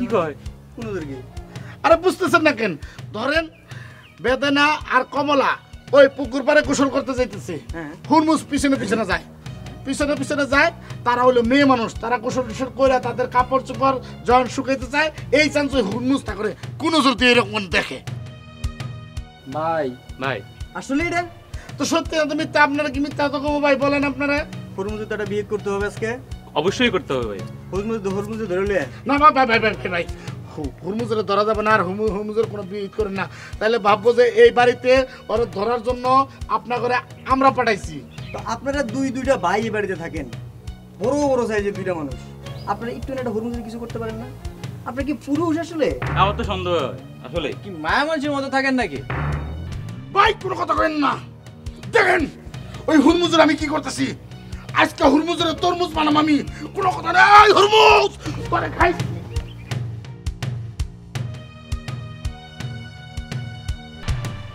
কি কয়? কুনজর কি? আরে বুঝতেছেন না কেন? ধরেন বেদনা আর কমলা ওই পুকুর পাড়ে গোসল করতে যাইতেছে, হুরমুস পিছনে পিছনে যায়, পিছনে পিছনে যায়। তারা হলো মেয়ে মানুষ, তারা গোসল টোসল করে তাদের কাপড় চোপড় যখন শুকাইতে চায় এই চান্স ওই হুরমুস তা করে কোনো জোর এরকম দেখে। ভাই ভাই আসলে এটা তো সত্যি না? মিথ্যা? আপনারা কি মিথ্যা তো কম ভাই বলেন আপনারা? হুরমুস তো একটা বিয়ে করতে হবে আজকে। অবশ্যই করতে হবে ভাই। হুরমুস ধরে লিয়ে না ভাই ভাই ভাই ভাই ভাই হুরমুজের ধরা যাবে না, আর হুরমুজের কোনো বিয়ে করেন না, তাহলে ভাববো যে এই বাড়িতে ওরা ধরার জন্য আপনা করে আমরা পাঠাইছি। তো আপনারা দুইটা ভাই এই বাড়িতে থাকেন, বড় বড় সাইজের দুইটা মানুষ, আপনারা একটু একটা হুরমুজের কিছু করতে পারেন না? আপনারা কি পুরুষ আসলে? আমার তো সন্দেহ হয়, আসলে কি মায়া মানুষের মতো থাকেন নাকি? ভাই কোনো কথা করেন না। দেখেন ওই হুরমুজের আমি কি করতেছি, আজকে হুরমুজের তরমুজ বানাম আমি। কোনো কথা নেই, হুরমুজ পরে খাই।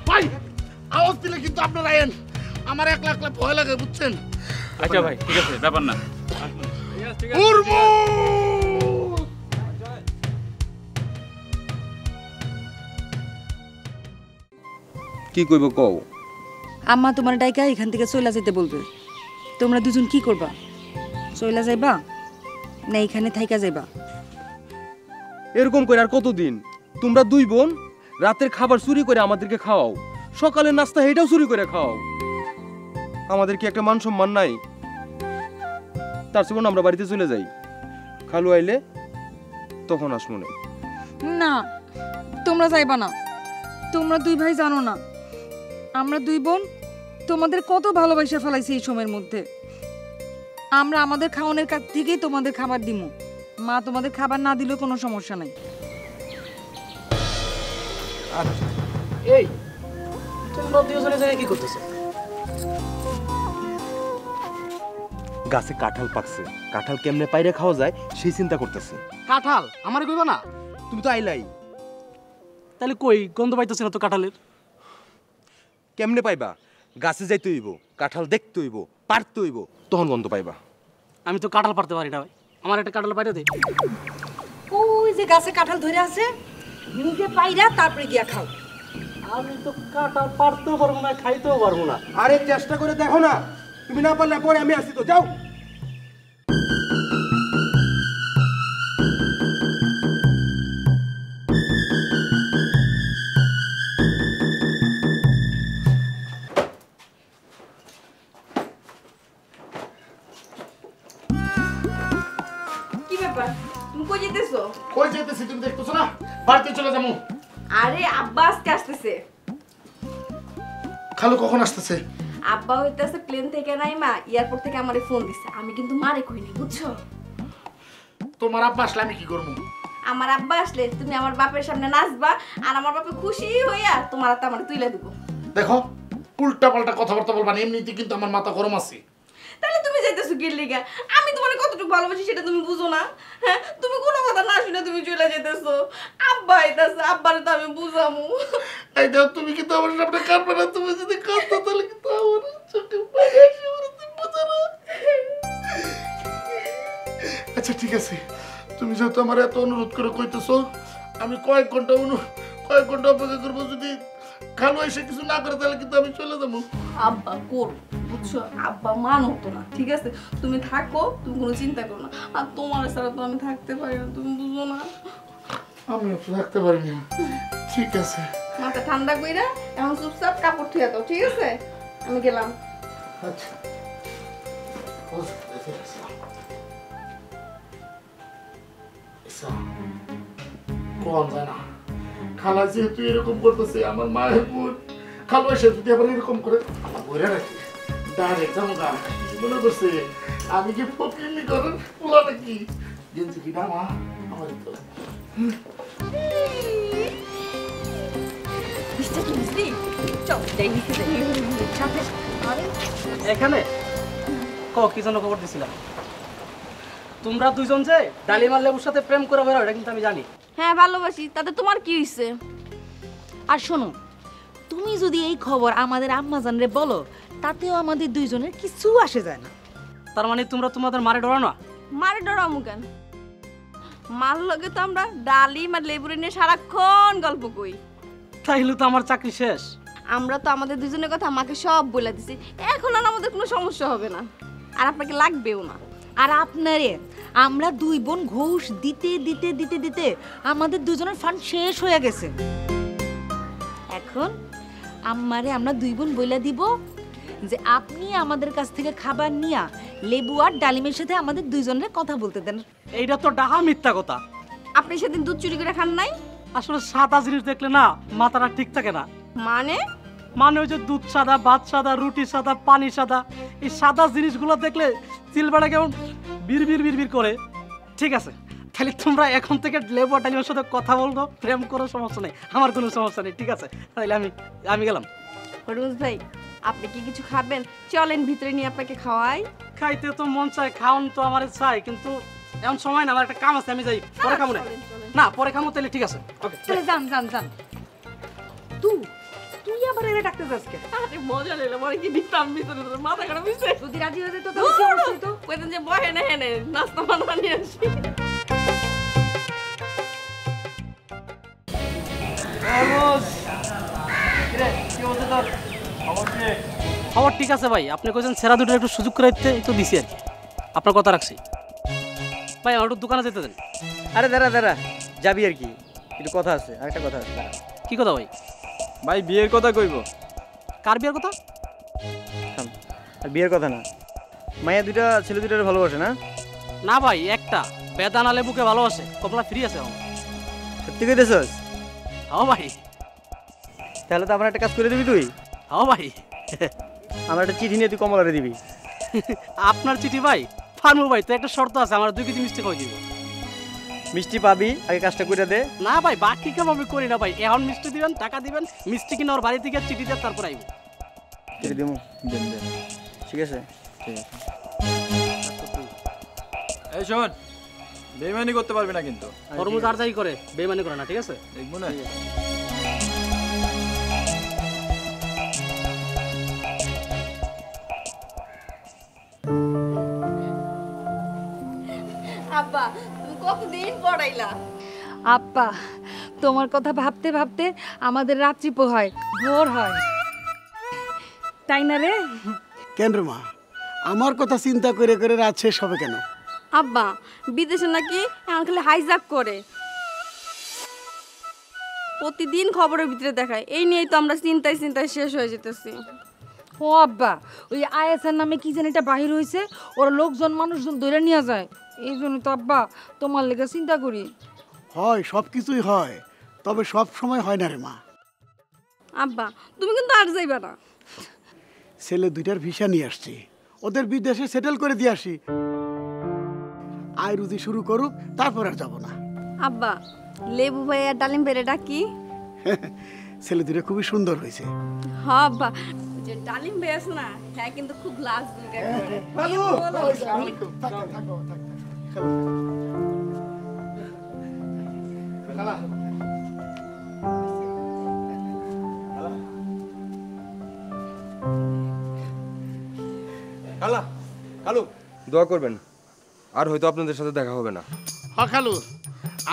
ভাই আওয়াজ দিলে কিন্তু আপনারা আইন, আমার একলা একলা ভয় লাগে বুঝছেন? আচ্ছা ভাই ঠিক আছে, ব্যাপার না। কি কইব কও? আম্মা তোমার ডাইকা এখান থেকে চলে যেতে বলবে, তোমরা দুজন কি করবা? চলে যাইবা না এখানে থাইকা যাইবা? এরকম করে আর কতদিন? তোমরা দুই বোন রাতের খাবার চুরি করে আমাদেরকে খাওয়াও, সকালের নাস্তা এটাও চুরি করে খাওয়াও। আমাদের কি একটা মান সম্মান নাই? তার চেয়ে আমরা বাড়িতে চলে যাই, খালু আইলে তখন আসমু না। না তোমরা যাইবা না, তোমরা দুই ভাই জানো না আমরা দুই বোন তোমাদের কত ভালোবাসা ফেলাইছি এই সময়ের মধ্যে। আমরা আমাদের খাওয়ানোর কাছ থেকেই তোমাদের খাবার দিমু, মা তোমাদের খাবার না দিলেও কোনো সমস্যা নাই। এই তোমরা দুজনে জায়গায় কি করতেছো? গাছে কাঁঠাল পাকছে, কাঁঠাল কেমনে পাইরে খাওয়া যায় সেই চিন্তা করতেছে। কাঁঠাল আমারে কইবা না? তুমি তো আইলাই। তাহলে কই গন্ধ পাইতেছ না তো কাঁঠালের? কেমনে পাইবা? গাছে যাইতে হইব, কাঁঠাল দেখতে হইব, পারতে হইব, তখন গন্ধ পাইবা। আমি তো কাঁঠাল পারতে পারি না ভাই, আমার একটা কাঁঠাল পাইরে দে। ওই যে গাছে কাঁঠাল ধরে আছে, নিজে পাইরা তারপরে গিয়া খাও। আমি তো কাঁঠাল পারতেও পারবো না, খাইতেও পারবো না। আরে চেষ্টা করে দেখো না, তুমি না পারলে পরে আমি আসি তো, যাও। কি ব্যাপার, তুমি কই যেতেছো? কই যেতেছি তুমি দেখতেছো না? বাড়িতে চলে যাবো। আরে আব্বা আজকে আসতেছে। খালু কখন আসতেছে? আব্বা হইতাছে প্লেন থেকে নাইমা এয়ারপোর্ট থেকে আমারে ফোন দিছে, আমি কিন্তু মারে কইনি, বুঝছো? তোমার আব্বা আসলে আমি কি করবো? আমার আব্বা আসলে তুমি আমার বাপের সামনে নাচবা, আর আমার বাপে খুশি হইয়া তোমার হাতে আমার তুইলা দিব। দেখো উল্টা পাল্টা কথাবার্তা বলবা না, এমনিতে কিন্তু আমার মাথা গরম আছে। তাহলে তুমি যাইতেছো কি লিগা? আমি তোমার কতটুকু ভালোবাসি সেটা তুমি বুঝো না? হ্যাঁ, তুমি কোনো কথা না শুনে তুমি চলে যেতেছো। আব্বা আইতাছে, আব্বারে তো আমি বুঝামু। এই দেখো তুমি কিন্তু আমার সামনে কাঁদবে না, তুমি যদি কাঁদতো তাহলে কিন্তু আমার চোখে পানি আসে, আমার তুমি বুঝো না। আচ্ছা ঠিক আছে, তুমি যেহেতু আমার এত অনুরোধ করে কইতেছো, আমি কয়েক ঘন্টা অপেক্ষা করবো। যদি খালু এসে কিছু না করে তাহলে কিন্তু আমি চলে যাবো। আব্বা কোর বুঝছো আব্বা মান হতো না ঠিক আছে তুমি থাকো তুমি কোনো চিন্তা করো না আর তোমার ছাড়া তো আমি থাকতে পারি না তুমি বুঝো না আমিও তো থাকতে পারি না ঠিক আছে মাথা ঠান্ডা কইরা এখন চুপচাপ কাপড় ধুয়ে দাও ঠিক আছে আমি গেলাম আচ্ছা কোন যায় না খালা যেহেতু এরকম করতেছে আমার মায়ের বোন খালো এসে যদি আবার এরকম করে আমার বইরা রাখি ডাইরেক্ট যাবো গা কিছু মনে করছে আমি কি ফকিরনি করেন পোলা নাকি কিন্তু কি ডামা আমার তো এখানে কি জন্য খবর দিছিলাম তোমরা দুইজন যে ডালিমার লেবুর সাথে প্রেম করে বেরো এটা কিন্তু আমি জানি হ্যাঁ ভালোবাসি তাতে তোমার কি হইছে আর শোনো তুমি যদি এই খবর আমাদের আম্মাজানরে বলো তাতেও আমাদের দুইজনের কিছু আসে যায় না তার মানে তোমরা তোমাদের মারে ডরো না মারে ডরামু কেন মার লগে তো আমরা ডালিম আর লেবু নিয়ে সারাক্ষণ গল্প কই তাইলে তো আমার চাকরি শেষ আমরা তো আমাদের দুজনের কথা আমাকে সব বলে দিছি এখন আর আমাদের কোনো সমস্যা হবে না আর আপনাকে লাগবেও না আর আপনারে আমরা দুই বোন ঘুষ দিতে দিতে দিতে দিতে আমাদের দুজনের ফান্ড শেষ হয়ে গেছে এখন আম্মারে আমরা দুই বোন বইলা দিব যে আপনি আমাদের কাছ থেকে খাবার নিয়া লেবু আর ডালিমের সাথে আমাদের দুইজনের কথা বলতে দেন এইটা তো ডাহা মিথ্যা কথা আপনি সেদিন দুধ চুরি করে খান নাই আসলে সাদা জিনিস দেখলে না মাথাটা ঠিক থাকে না মানে মানে ওই যে দুধ সাদা ভাত সাদা রুটি সাদা পানি সাদা এই সাদা জিনিসগুলো দেখলে চিলবাটা কেমন বিড় করে ঠিক আছে তাহলে তোমরা এখন থেকে লেবু আর ডালিমের সাথে কথা বলবো প্রেম করো সমস্যা নেই আমার কোনো সমস্যা নেই ঠিক আছে তাহলে আমি গেলাম হরমুজ ভাই আপনি কি কিছু খাবেন চলেন ভিতরে নিয়ে আপনাকে খাওয়াই খাইতে তো মন চায় খাওন তো আমার চাই কিন্তু এমন সময় না আমার একটা কাম আছে আমি যাই পরে খাবো না পরে খাবো তাহলে ঠিক আছে ওকে চলে যান তুই আবার এর ডাকতে যাসকে আরে মজা নিলাম আর কি দিতাম ভিতরে মাথা খারাপ হইছে যদি রাজি হয়ে যেত তাহলে কি অবস্থা হতো কইতেন যে বহে না হেনে নাস্তা বানিয়ে আসি খবর ঠিক আছে ভাই আপনি কইছেন সেরা দুটো একটু সুযোগ করে দিতে একটু দিছি আর কি আপনার কথা রাখছি ভাই আমার একটু দোকানে যেতে দেন আরে দাঁড়া যাবি আর কি একটু কথা আছে আরেকটা কথা আছে কি কথা ভাই ভাই বিয়ের কথা কইব কার বিয়ের কথা আর বিয়ের কথা না মায়া দুইটা ছেলে দুইটারে ভালোবাসে না না ভাই একটা বেদানা লেবুকে ভালোবাসে কমলা ফ্রি আছে এখন সত্যি কইতেছস হ্যাঁ ভাই তাহলে তো আমার একটা কাজ করে দিবি তুই হ্যাঁ ভাই আমার একটা চিঠি নিয়ে তুই কমলারে দিবি আপনার চিঠি ভাই ফার্মু ভাই তো একটা শর্ত আছে আমার 2 কেজি মিষ্টি খাওয়াই দিব মিষ্টি পাবি আগে কাজটা করে দে না ভাই বাকি কাম আমি করি না ভাই এখন মিষ্টি দিবেন টাকা দিবেন মিষ্টি কিনে ওর বাড়ি থেকে চিঠি দিয়ে তারপর আইব চিঠি দিমু দেন ঠিক আছে এই শোন বেইমানি করতে পারবি না কিন্তু হরমুজ আর যাই করে বেইমানি করে না ঠিক আছে দেখবো না আব্বা তুমি কতদিন পড়াইলা আব্বা তোমার কথা ভাবতে ভাবতে আমাদের রাত্রি পোহায় ভোর হয় তাই না রে কেন রে মা আমার কথা চিন্তা করে করে রাত শেষ হবে কেন আব্বা বিদেশে নাকি এখন খালি হাইজ্যাক করে প্রতিদিন খবরের ভিতরে দেখায় এই নিয়েই তো আমরা চিন্তায় শেষ হয়ে যেতেছি ও আব্বা ওই আইএসআর নামে কি জানি এটা বাহির হয়েছে ওরা লোকজন মানুষজন ধরে নিয়ে যায় এই জন্য তো আব্বা তোমার লেগে চিন্তা করি হয় সব কিছুই হয় তবে সব সময় হয় না রে মা আব্বা তুমি কিন্তু আর যাইবা না ছেলে দুইটার ভিসা নিয়ে আসছি ওদের বিদেশে সেটেল করে দিয়ে আসি আয় রুজি শুরু করুক তারপর আর যাবো না আব্বা লেবু ভাই আর ডালিম ভাইরে ডাকি ছেলে দুটো খুবই সুন্দর হয়েছে হ্যাঁ আব্বা যে ডালিম ভাই আছে না হ্যাঁ কিন্তু খুব লাজ দুর্গা করে কালু দোয়া করবেন আর হয়তো আপনাদের সাথে দেখা হবে না খালু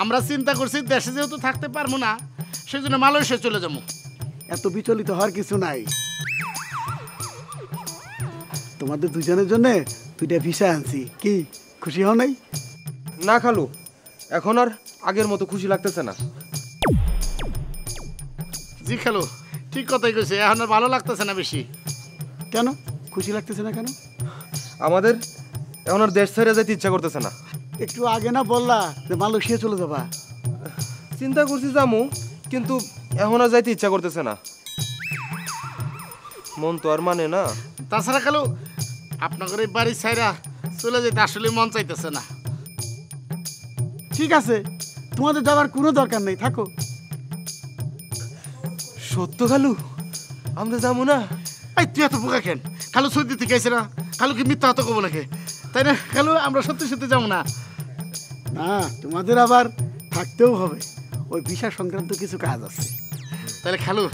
আমরা চিন্তা করছি দেশে যেহেতু থাকতে পারবো না সেই জন্য মালয়েশিয়া চলে যাবো এত বিচলিত হওয়ার কিছু নাই তোমাদের দুজনের জন্য 2টা ভিসা আনছি, কি খুশি হও নাই? না খালু, এখন আর আগের মতো খুশি লাগতেছে না। জি খালু, ঠিক কথাই কইছে, এখন আর ভালো লাগতেছে না বেশি। কেন খুশি লাগতেছে না কেন? আমাদের এখন আর দেশ ছেড়ে যেতে ইচ্ছা করতেছে না। একটু আগে না বললা যে মালয়েশিয়া চলে যাবা? চিন্তা করছি যামু, কিন্তু এখন আর যাইতে ইচ্ছা করতেছে না, মন তো আর মানে না। তাছাড়া খালু আপনাদের এই বাড়ি ছাইরা চলে যেতে আসলে মন চাইতেছে না। ঠিক আছে, তোমাদের যাওয়ার কোনো দরকার নেই, থাকো। সত্য খালু, আমরা যাবো না? এই তুই এত বোকা কেন? খালু সৌদি থেকে আইছে না, খালু কি মিথ্যা হতো কব নাকি? তাই না খালু, আমরা সত্যি সত্যি যাবো না। না, তোমাদের আবার থাকতেও হবে, ওই ভিসা সংক্রান্ত কিছু কাজ আছে। তাহলে খালু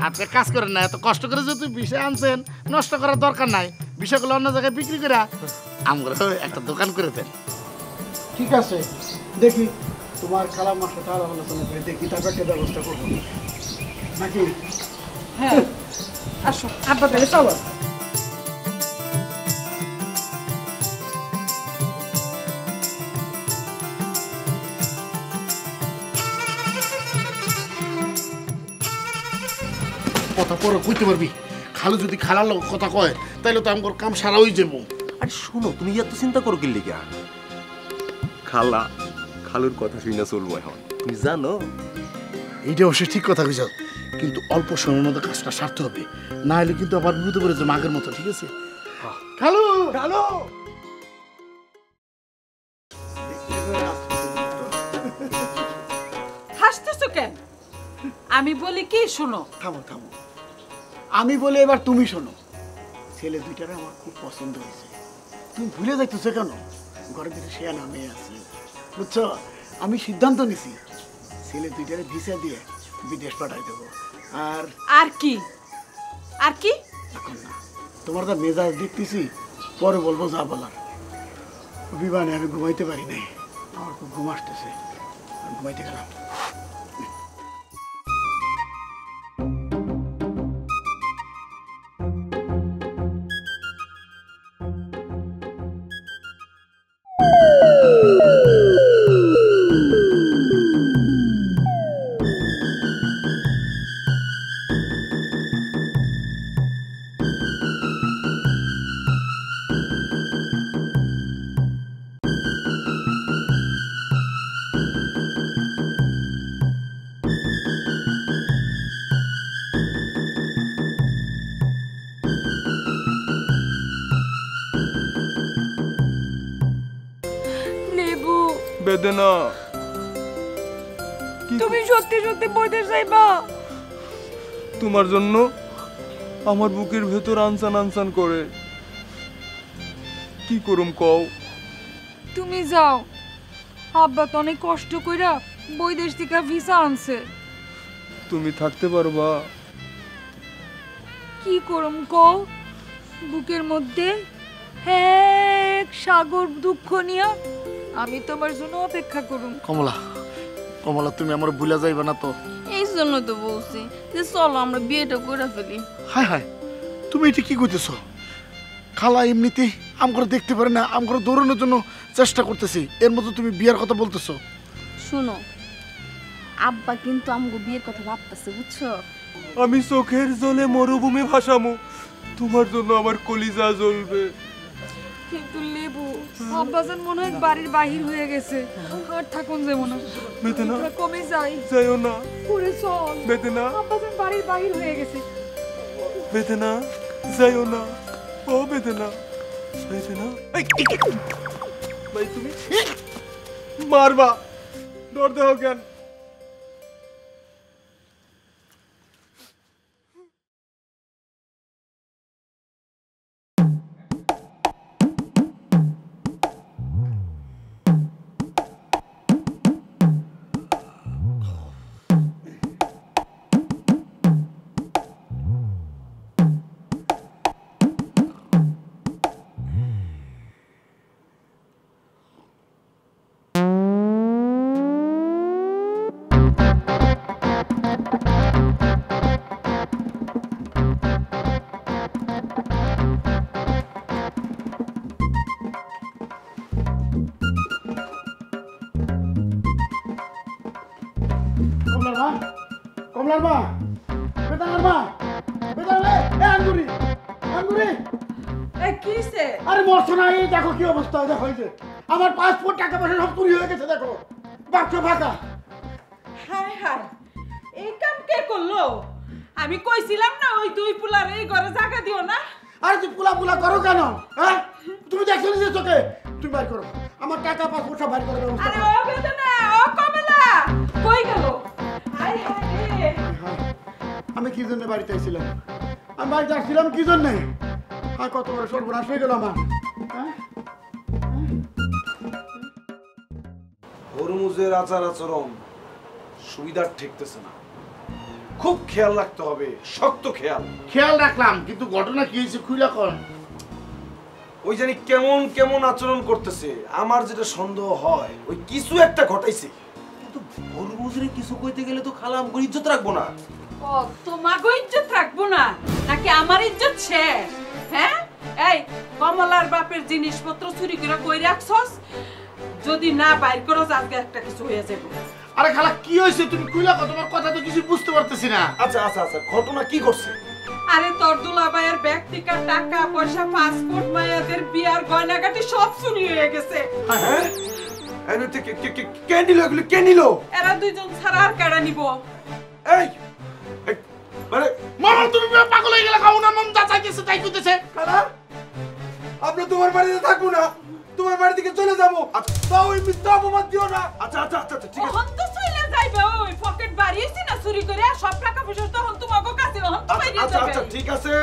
আপনি কাজ করেন না, এত কষ্ট করে যদি বিষয় আনছেন নষ্ট করার দরকার নাই, বিষয়গুলো অন্য জায়গায় বিক্রি করে আমরা একটা দোকান করে দেন। ঠিক আছে, দেখি তোমার খারাপ মাসটা আলোচনা করে দেখি, তারপর একটা ব্যবস্থা করবো নাকি? হ্যাঁ, আসো আব্বা, তাহলে চলো। কথা পরে কইতে পারবি, খালু যদি খালার লোক কথা কয় তাইলে তো আমার কাম সারা হয়ে যাবো। আরে শোনো, তুমি এত চিন্তা করো কি লিগা? খালা খালুর কথা শুনে চলবো এখন, তুমি জানো। এইটা অবশ্য ঠিক কথা কইছ, কিন্তু অল্প সময়ের মধ্যে কাজটা সারতে হবে, না হলে কিন্তু আবার বিপদে পড়ে যাবো আগের মতো। ঠিক আছে খালু? খালু হাসতেছো কেন? আমি বলি কি শোনো। থামো থামো, আমি বলে এবার তুমি শোনো। ছেলে দুইটারে আমার খুব পছন্দ হয়েছে, তুমি ভুলে যাইতেছো কেন? ঘরের ভিতরে শেয়ানা মেয়ে আছে, বুঝছো? আমি সিদ্ধান্ত নিছি ছেলে দুইটারে ভিসা দিয়ে বিদেশ পাঠাই দেবো। আর আর কি? আর কি? এখন না, তোমার যা মেজাজ দেখতেছি, পরে বলবো যা বলার। বিমানে আমি ঘুমাইতে পারি নাই, আমার খুব ঘুম আসতেছে, ঘুমাইতে গেলাম। বেদনা, তুমি সত্যি সত্যি বইতে চাইবা? তোমার জন্য আমার বুকের ভেতর আনসান আনসান করে, কি করুম কও? তুমি যাও, আব্বা তো অনেক কষ্ট কইরা বৈদেশ থেকে ভিসা আনছে। তুমি থাকতে পারবা? কি করুম কও? বুকের মধ্যে এক সাগর দুঃখ নিয়া আমি তোমার জন্য অপেক্ষা করুম। কমলা, কমলা তুমি আমার ভুলে যাইবা না তো? এই জন্য তো বলছি যে চলো আমরা বিয়েটা করে ফেলি। হায় হায়, তুমি এটা কি কইতেছো? খালা এমনিতেই আমগরে দেখতে পারে না, আমগরে দৌড়ানোর জন্য চেষ্টা করতেছি, এর মধ্যে তুমি বিয়ার কথা বলতেছো? শুনো, আব্বা কিন্তু আমগো বিয়ের কথা ভাবতেছে, বুঝছো? আমি চোখের জলে মরুভূমি ভাসামু, তোমার জন্য আমার কলিজা জ্বলবে। কিন্তু লেবু, আব্বাজান মনে হয় বাড়ির বাহির হয়ে গেছে, আর থাকুন যাবো না। বেদনা, কমে যাই, যাইও না। পুরে চল বেদনা, আব্বাজান বাড়ির বাহির হয়ে গেছে। বেদনা, যাইও না। ও বেদনা, বেদনা। ভাই তুমি মারবা, ডর দেও কেন? কমলার মা, বেদানার মা, বেদানা, আঙ্গুরি, আঙ্গুরি। কি হইছে? আরে মরছো না, এই দেখো কি অবস্থা দেখো হয়েছে। আমার পাসপোর্ট টাকা পয়সা সব চুরি হয়ে গেছে দেখো, বাক্স ফাঁকা। হায় হায়, এই কাম কে করলো? আমি কইছিলাম না ওই দুই পুলার এই ঘরে জায়গা দিও না। আরে তুই পুলা পুলা করো কেন? হ্যাঁ, তুমি দেখছো নিজের চোখে? তুমি বাইর করো আমার টাকা পাসপোর্ট সব বাইর করে ব্যবস্থা আরে করো। ও বেদনা, ও কমলা কই গেল? হায় হায় রে। আমি কি জন্য বাড়িতে আইছিলাম? আমি বাড়িতে আসছিলাম কি জন্যে? আর কত বড় সর্বনাশ হয়ে গেল আমার। হরমুজের আচার আচরণ সুবিধার ঠেকতেছে না, খুব খেয়াল রাখতে হবে, শক্ত খেয়াল। খেয়াল রাখলাম, কিন্তু ঘটনা কি হয়েছে খুইলা কোন? ওই জানি কেমন কেমন আচরণ করতেছে, আমার যেটা সন্দেহ হয় ওই কিছু একটা ঘটাইছে। কিন্তু হরমুজরে কিছু কইতে গেলে তো খালা আমগো ইজ্জত রাখবো না। ও তোমাগো ইজ্জত রাখবো না নাকি আমার ইজ্জত শেষ? হ্যাঁ, এই কমলার বাপের জিনিসপত্র চুরি করে কই রাখছস? যদি না বাইর করো আজকে একটা কিছু হয়ে যাবে। আরে খালা কি হয়েছে তুমি খুইলা কো, তোমার কথা তো কিছু বুঝতে পারতেছি না। আচ্ছা আচ্ছা আচ্ছা, ঘটনা কি করছে? আরে তোর দুলাভাইয়ের ব্যক্তিগত টাকা পয়সা, পাসপোর্ট, মায়াদের বিয়ার গয়নাগাটি সব চুরি হয়ে গেছে। হ্যাঁ, কে নিল এগুলো? কে নিল? এরা দুইজন ছাড়া আর কেডা নিব? এই মানে মামা তুমি পাগল হয়ে গেলে, খাও না মন যা চাইতেছে তাই কইতেছে। খালা আমরা তোমার বাড়িতে থাকবো না, তোমার বাড়ি থেকে চলে যাবো। তাও ওই মিথ্যা অপবাদ দিও না। আচ্ছা আচ্ছা আচ্ছা ঠিক আছে। হন তো চলে যাইবে, ওই পকেট বাড়িয়েছি না চুরি করে সব টাকা পয়সা তো হন তোমাগো কাছে, হন তো বাইরে আচ্ছা যাবে। আচ্ছা ঠিক আছে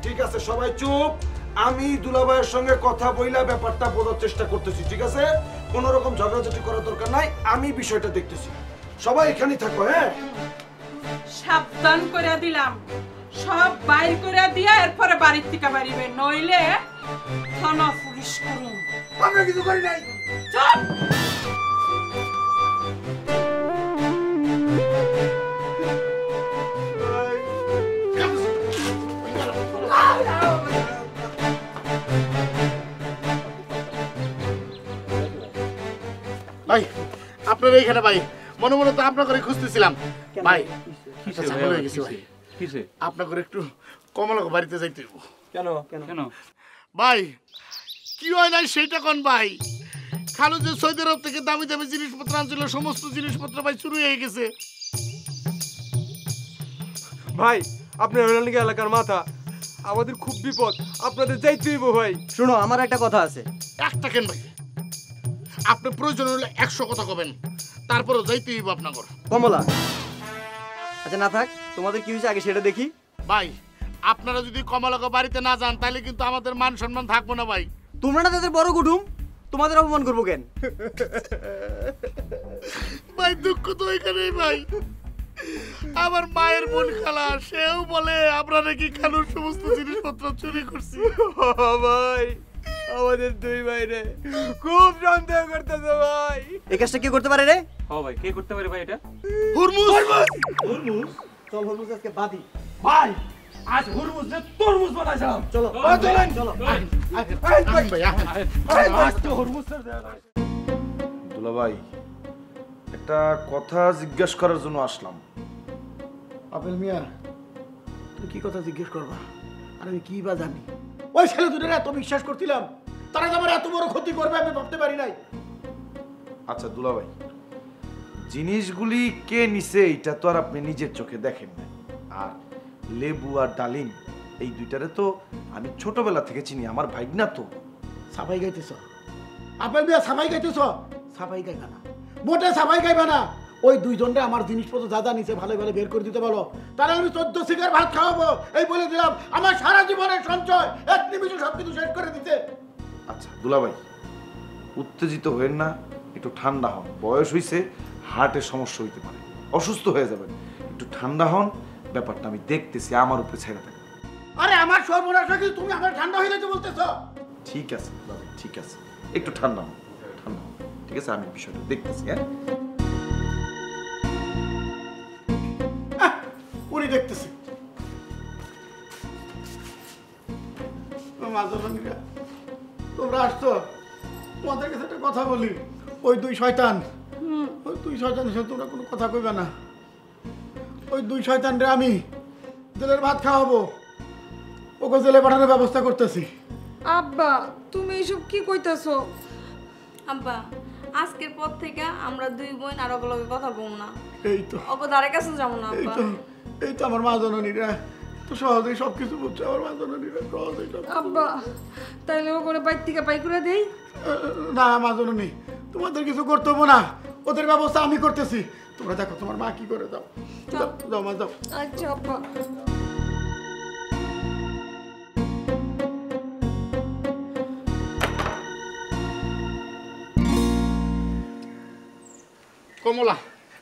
ঠিক আছে, সবাই চুপ। আমি দুলাভাইয়ের সঙ্গে কথা বইলা ব্যাপারটা বোঝার চেষ্টা করতেছি, ঠিক আছে? কোনো রকম ঝগড়াঝাটি করার দরকার নাই, আমি বিষয়টা দেখতেছি। সবাই এখানেই থাকো। হ্যাঁ, সাবধান করে দিলাম, সব বাইর করে দিয়া এরপরে বাড়ির থেকে বাড়িবে, নইলে থানা পুলিশ করুন। আমরা কিছু করি নাই। চুপ। ভাই আপনারা এইখানে ভাই, মনে মনে তো আপনার করে খুঁজতেছিলাম ভাই। আপনার করে একটু কমলাকে বাড়িতে যাইতে হইব। কেন কেন ভাই কি হয় নাই সেইটা কোন ভাই? খালু যে সৌদি আরব থেকে দামি দামি জিনিসপত্র আনছিল, সমস্ত জিনিসপত্র ভাই চুরি হয়ে গেছে। ভাই আপনি হলেন কি এলাকার মাথা, আমাদের খুব বিপদ, আপনাদের যাইতে হইব ভাই। শুনো, আমার একটা কথা আছে। একটা কেন ভাই, আপনি প্রয়োজন হলে 100 কথা কবেন, তারপরেও যাইতে হইব আপনাকে। কমলা আচ্ছা না থাক, তোমাদের কি হয়েছে আগে সেটা দেখি। ভাই আপনারা যদি কমলাকে বাড়িতে না যান তাহলে কিন্তু আমাদের মান সম্মান থাকবো না ভাই। তোমরা না তাদের বড় কুটুম, তোমাদের অপমান করবো কেন? ভাই দুঃখ তো এখানেই ভাই, আমার মায়ের বোন খালা সেও বলে আমরা নাকি খালুর সমস্ত জিনিসপত্র চুরি করছি। ভাই আমাদের দুই ভাইরে খুব সন্দেহ করতেছে ভাই। এই কাজটা কে করতে পারে রে? ও ভাই কে করতে পারে ভাই এটা? হুরমুজ। হুরমুজ চল, হুরমুজ আজকে বাদি। ভাই আজ হুরমুজ নে তরমুজ বানাইলাম। চলো চলেন চলো। আজ তো হুরমুজ স্যার দেয়া হয়। দুলাভাই একটা কথা জিজ্ঞেস করার জন্য আসলাম। আপেল মিয়া, তুই কি কথা জিজ্ঞেস করবা? আর আমি কি বা জানি? ওই ছেলে দুটোর এত বিশ্বাস করছিলাম, তারা যে আমার এত বড় ক্ষতি করবে আমি ভাবতে পারি নাই। আচ্ছা দুলাভাই, জিনিসগুলি কে নিছে এটা তো আর আপনি নিজের চোখে দেখেন না। আর লেবু আর ডালিম এই দুইটারে তো আমি ছোটবেলা থেকে চিনি, আমার ভাইগনা তো। সাফাই গাইতেছ আপেল মিয়া, সাফাই গাইতেছ? সাফাই গাইবা না, মোটে সাফাই গাইবা না। ওই দুইজনটা আমার জিনিসপত্র যা যা নিচে ভালো ভালো বের করে দিতে বলো, তাহলে আমি 14 সিগার ভাত খাওয়াবো। এই বলে দিলাম, আমার সারা জীবনের সঞ্চয় এক নিমিষে সবকিছু শেষ করে দিতে। আচ্ছা দুলাভাই উত্তেজিত হবেন না, একটু ঠান্ডা হন। বয়স হইছে, হার্টের সমস্যা হইতে পারে, অসুস্থ হয়ে যাবেন। একটু ঠান্ডা হন, ব্যাপারটা আমি দেখতেছি, আমার উপরে ছেড়ে দেন। আরে আমার সর্বনাশ হয়ে গেছে, তুমি আমার ঠান্ডা হয়ে যেতে বলতেছো? ঠিক আছে দুলাভাই, ঠিক আছে, একটু ঠান্ডা হন, ঠান্ডা হন, ঠিক আছে? আমি বিষয়টা দেখতেছি। হ্যাঁ উনি দেখতেছে। তোমরা আসছো, তোমাদের কাছে একটা কথা বলি। ওই দুই শয়তান, ওই দুই শয়তানের সাথে তোমরা কোনো কথা কইবে না। ওই দুই শয়তানরে আমি জেলের ভাত খাওয়াবো, ওকে জেলে পাঠানোর ব্যবস্থা করতেছি। আব্বা তুমি এইসব কি কইতাছো? আব্বা আজকের পর থেকে আমরা দুই বোন আর ওগুলোকে কথা বলবো না। এই তো ওকে ধারে কাছে যাবো না আব্বা। এই তো আমার মা জননীরা তো সহজেই সবকিছু বুঝছে। আমার মা জননীরা সহজেই সব। আব্বা তাইলে ও করে বাইর থেকে বাই করে দেই? না মা জননী, তোমাদের কিছু করতে হবে না, ওদের ব্যবস্থা আমি করতেছি। তোমরা দেখো তোমার মা কি করে। দাও দাও মা দাও। আচ্ছা আব্বা। কমলা,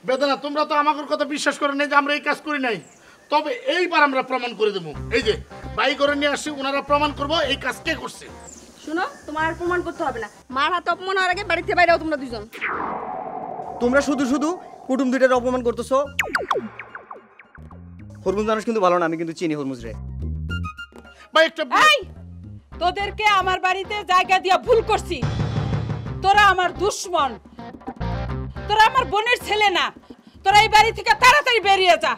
বেদনা, তোমরা তো আমাদের কথা বিশ্বাস করে নাই যে আমরা এই কাজ করি নাই। তবে এইবার আমরা প্রমাণ করে দেবো। এই যে বাই করে নিয়ে আসি, ওনারা প্রমাণ করবো এই কাজ কে করছে। শুনো, তোমার আর প্রমাণ করতে হবে না। মার হাতে অপমান হওয়ার আগে বাড়িতে বাইরেও তোমরা দুজন। তোমরা শুধু শুধু কুটুম দুইটার অপমান করতেছো। হরমুজ মানুষ কিন্তু ভালো না, আমি কিন্তু চিনি হরমুজ রে। এই তোদেরকে আমার বাড়িতে জায়গা দিয়া ভুল করছি। তোরা আমার দুশমন, তোরা আমার বোনের ছেলে না। তোরা এই বাড়ি থেকে তাড়াতাড়ি বেরিয়ে যা।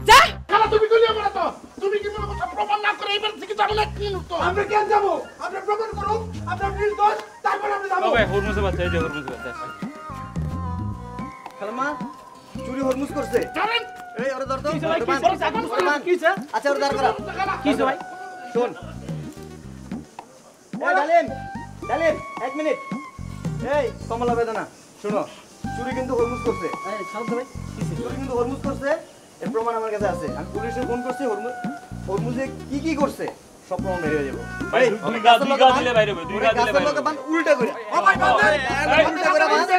যা। খালা তুমি গলিয়ে বলো তো, তুমি কি মনে করছো প্রমাণ না করে এই বাড়ি থেকে যাবো না? কি তো আমরা কেন যাবো? আমরা প্রমাণ করুন আপনার নির্দোষ, তারপর আমরা যাবো। ভাই হরমুজের বাচ্চা, এই যে হরমুজের বাচ্চা। খালাম্মা চুরি হরমুজ করছে। জানেন এই ওরে ধর তো। কিছে ভাই, কিছে? আচ্ছা ওরে দাঁড় করা। কিছে ভাই? শোন। এই ডালিম, ডালিম 1 মিনিট। এই কমলা বেদনা শুনো, চুরি কিন্তু হরমুজ করছে। এই শান্ত ভাই, চুরি কিন্তু হরমুজ করছে, এর প্রমাণ আমার কাছে আছে। আমি পুলিশে ফোন করছি, হরমুজে কি কি করছে সব প্রমাণ বের হয়ে যাবে। ভাই দুই গা দিলে বাইরে হবে, দুই গা দিলে বাইরে হবে। উল্টা করে উল্টা করে বাঁধ।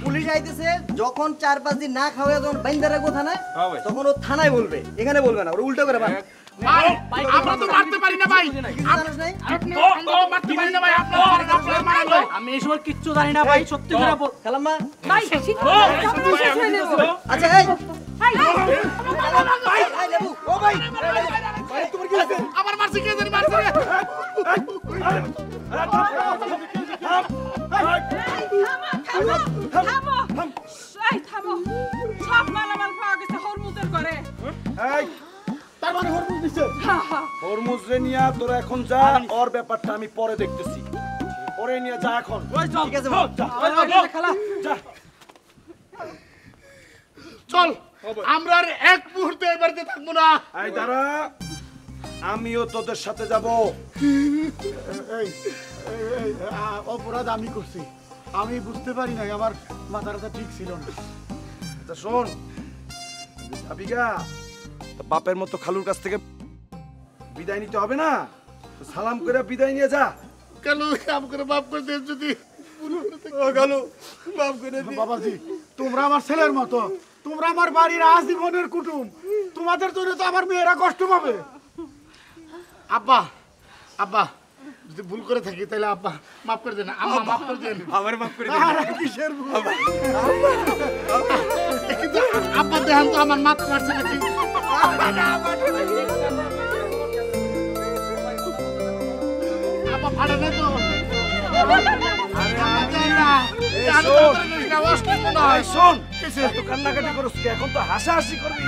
পুলিশ আইতেছে যখন 4-5 দিন না খাওয়া যখন বাইন্দা রাখবো থানায়, তখন ও থানায় বলবে, এখানে বলবে না। ওরা উল্টা করে বাঁধ। ভাই আমরা তো মারতে পারি না ভাই। জানিস নাই? আমরা তো মারতে পারি না ভাই। আপনারা মারেন ভাই। আমি এই সময় কিচ্ছু জানি না ভাই, সত্যি করে বল। খালাম্মা ভাই আচ্ছা এই ভাই লেবু ও ভাই ভাই তোমার কি হইছে? আমার মারছি কে জানি মারছে রে। থামো। সব মালামাল পাওয়া গেছে হরমুজের ঘরে। এই তার মানে হরমুজ দিছে। হরমুজ রে নিয়া তোরা এখন যা, ওর ব্যাপারটা আমি পরে দেখতেছি। পরে নিয়ে যা এখন। ঠিক আছে ভাই খালা যা। চল, আমরা আর এক মুহূর্তে এই বাড়িতে থাকবো না। এই দাঁড়া, আমিও তোদের সাথে যাব। এই অপরাধ আমি করছি, আমি বুঝতে পারি নাই, আমার মাথাটা ঠিক ছিল না। তা শোন, যাবি গা, তা বাপের মতো খালুর কাছ থেকে বিদায় নিতে হবে না? তো সালাম করে বিদায় নিয়ে যা। কালু কাম করে বাপ করে দেন যদি। ও কালু মাফ করে দিন। বাবাজি তোমরা আমার ছেলের মতো, তোমরা আমার বাড়ির আজীবনের কুটুম, তোমাদের জন্য তো আমার মেয়েরা কষ্ট পাবে। আব্বা, আব্বা যদি ভুল করে থাকি তাহলে আব্বা মাফ করে দেন। আম্মা মাফ করে দেন। আমার মাফ করে দিন। আরে কিসের ভুল? কিন্তু আব্বা দেখেন তো আমার মাথা মারছে নাকি। আব্বা ফাড়ে না তো। শোন, এত কান্নাকাটি করছিস, এখন তো হাসাহাসি করবি।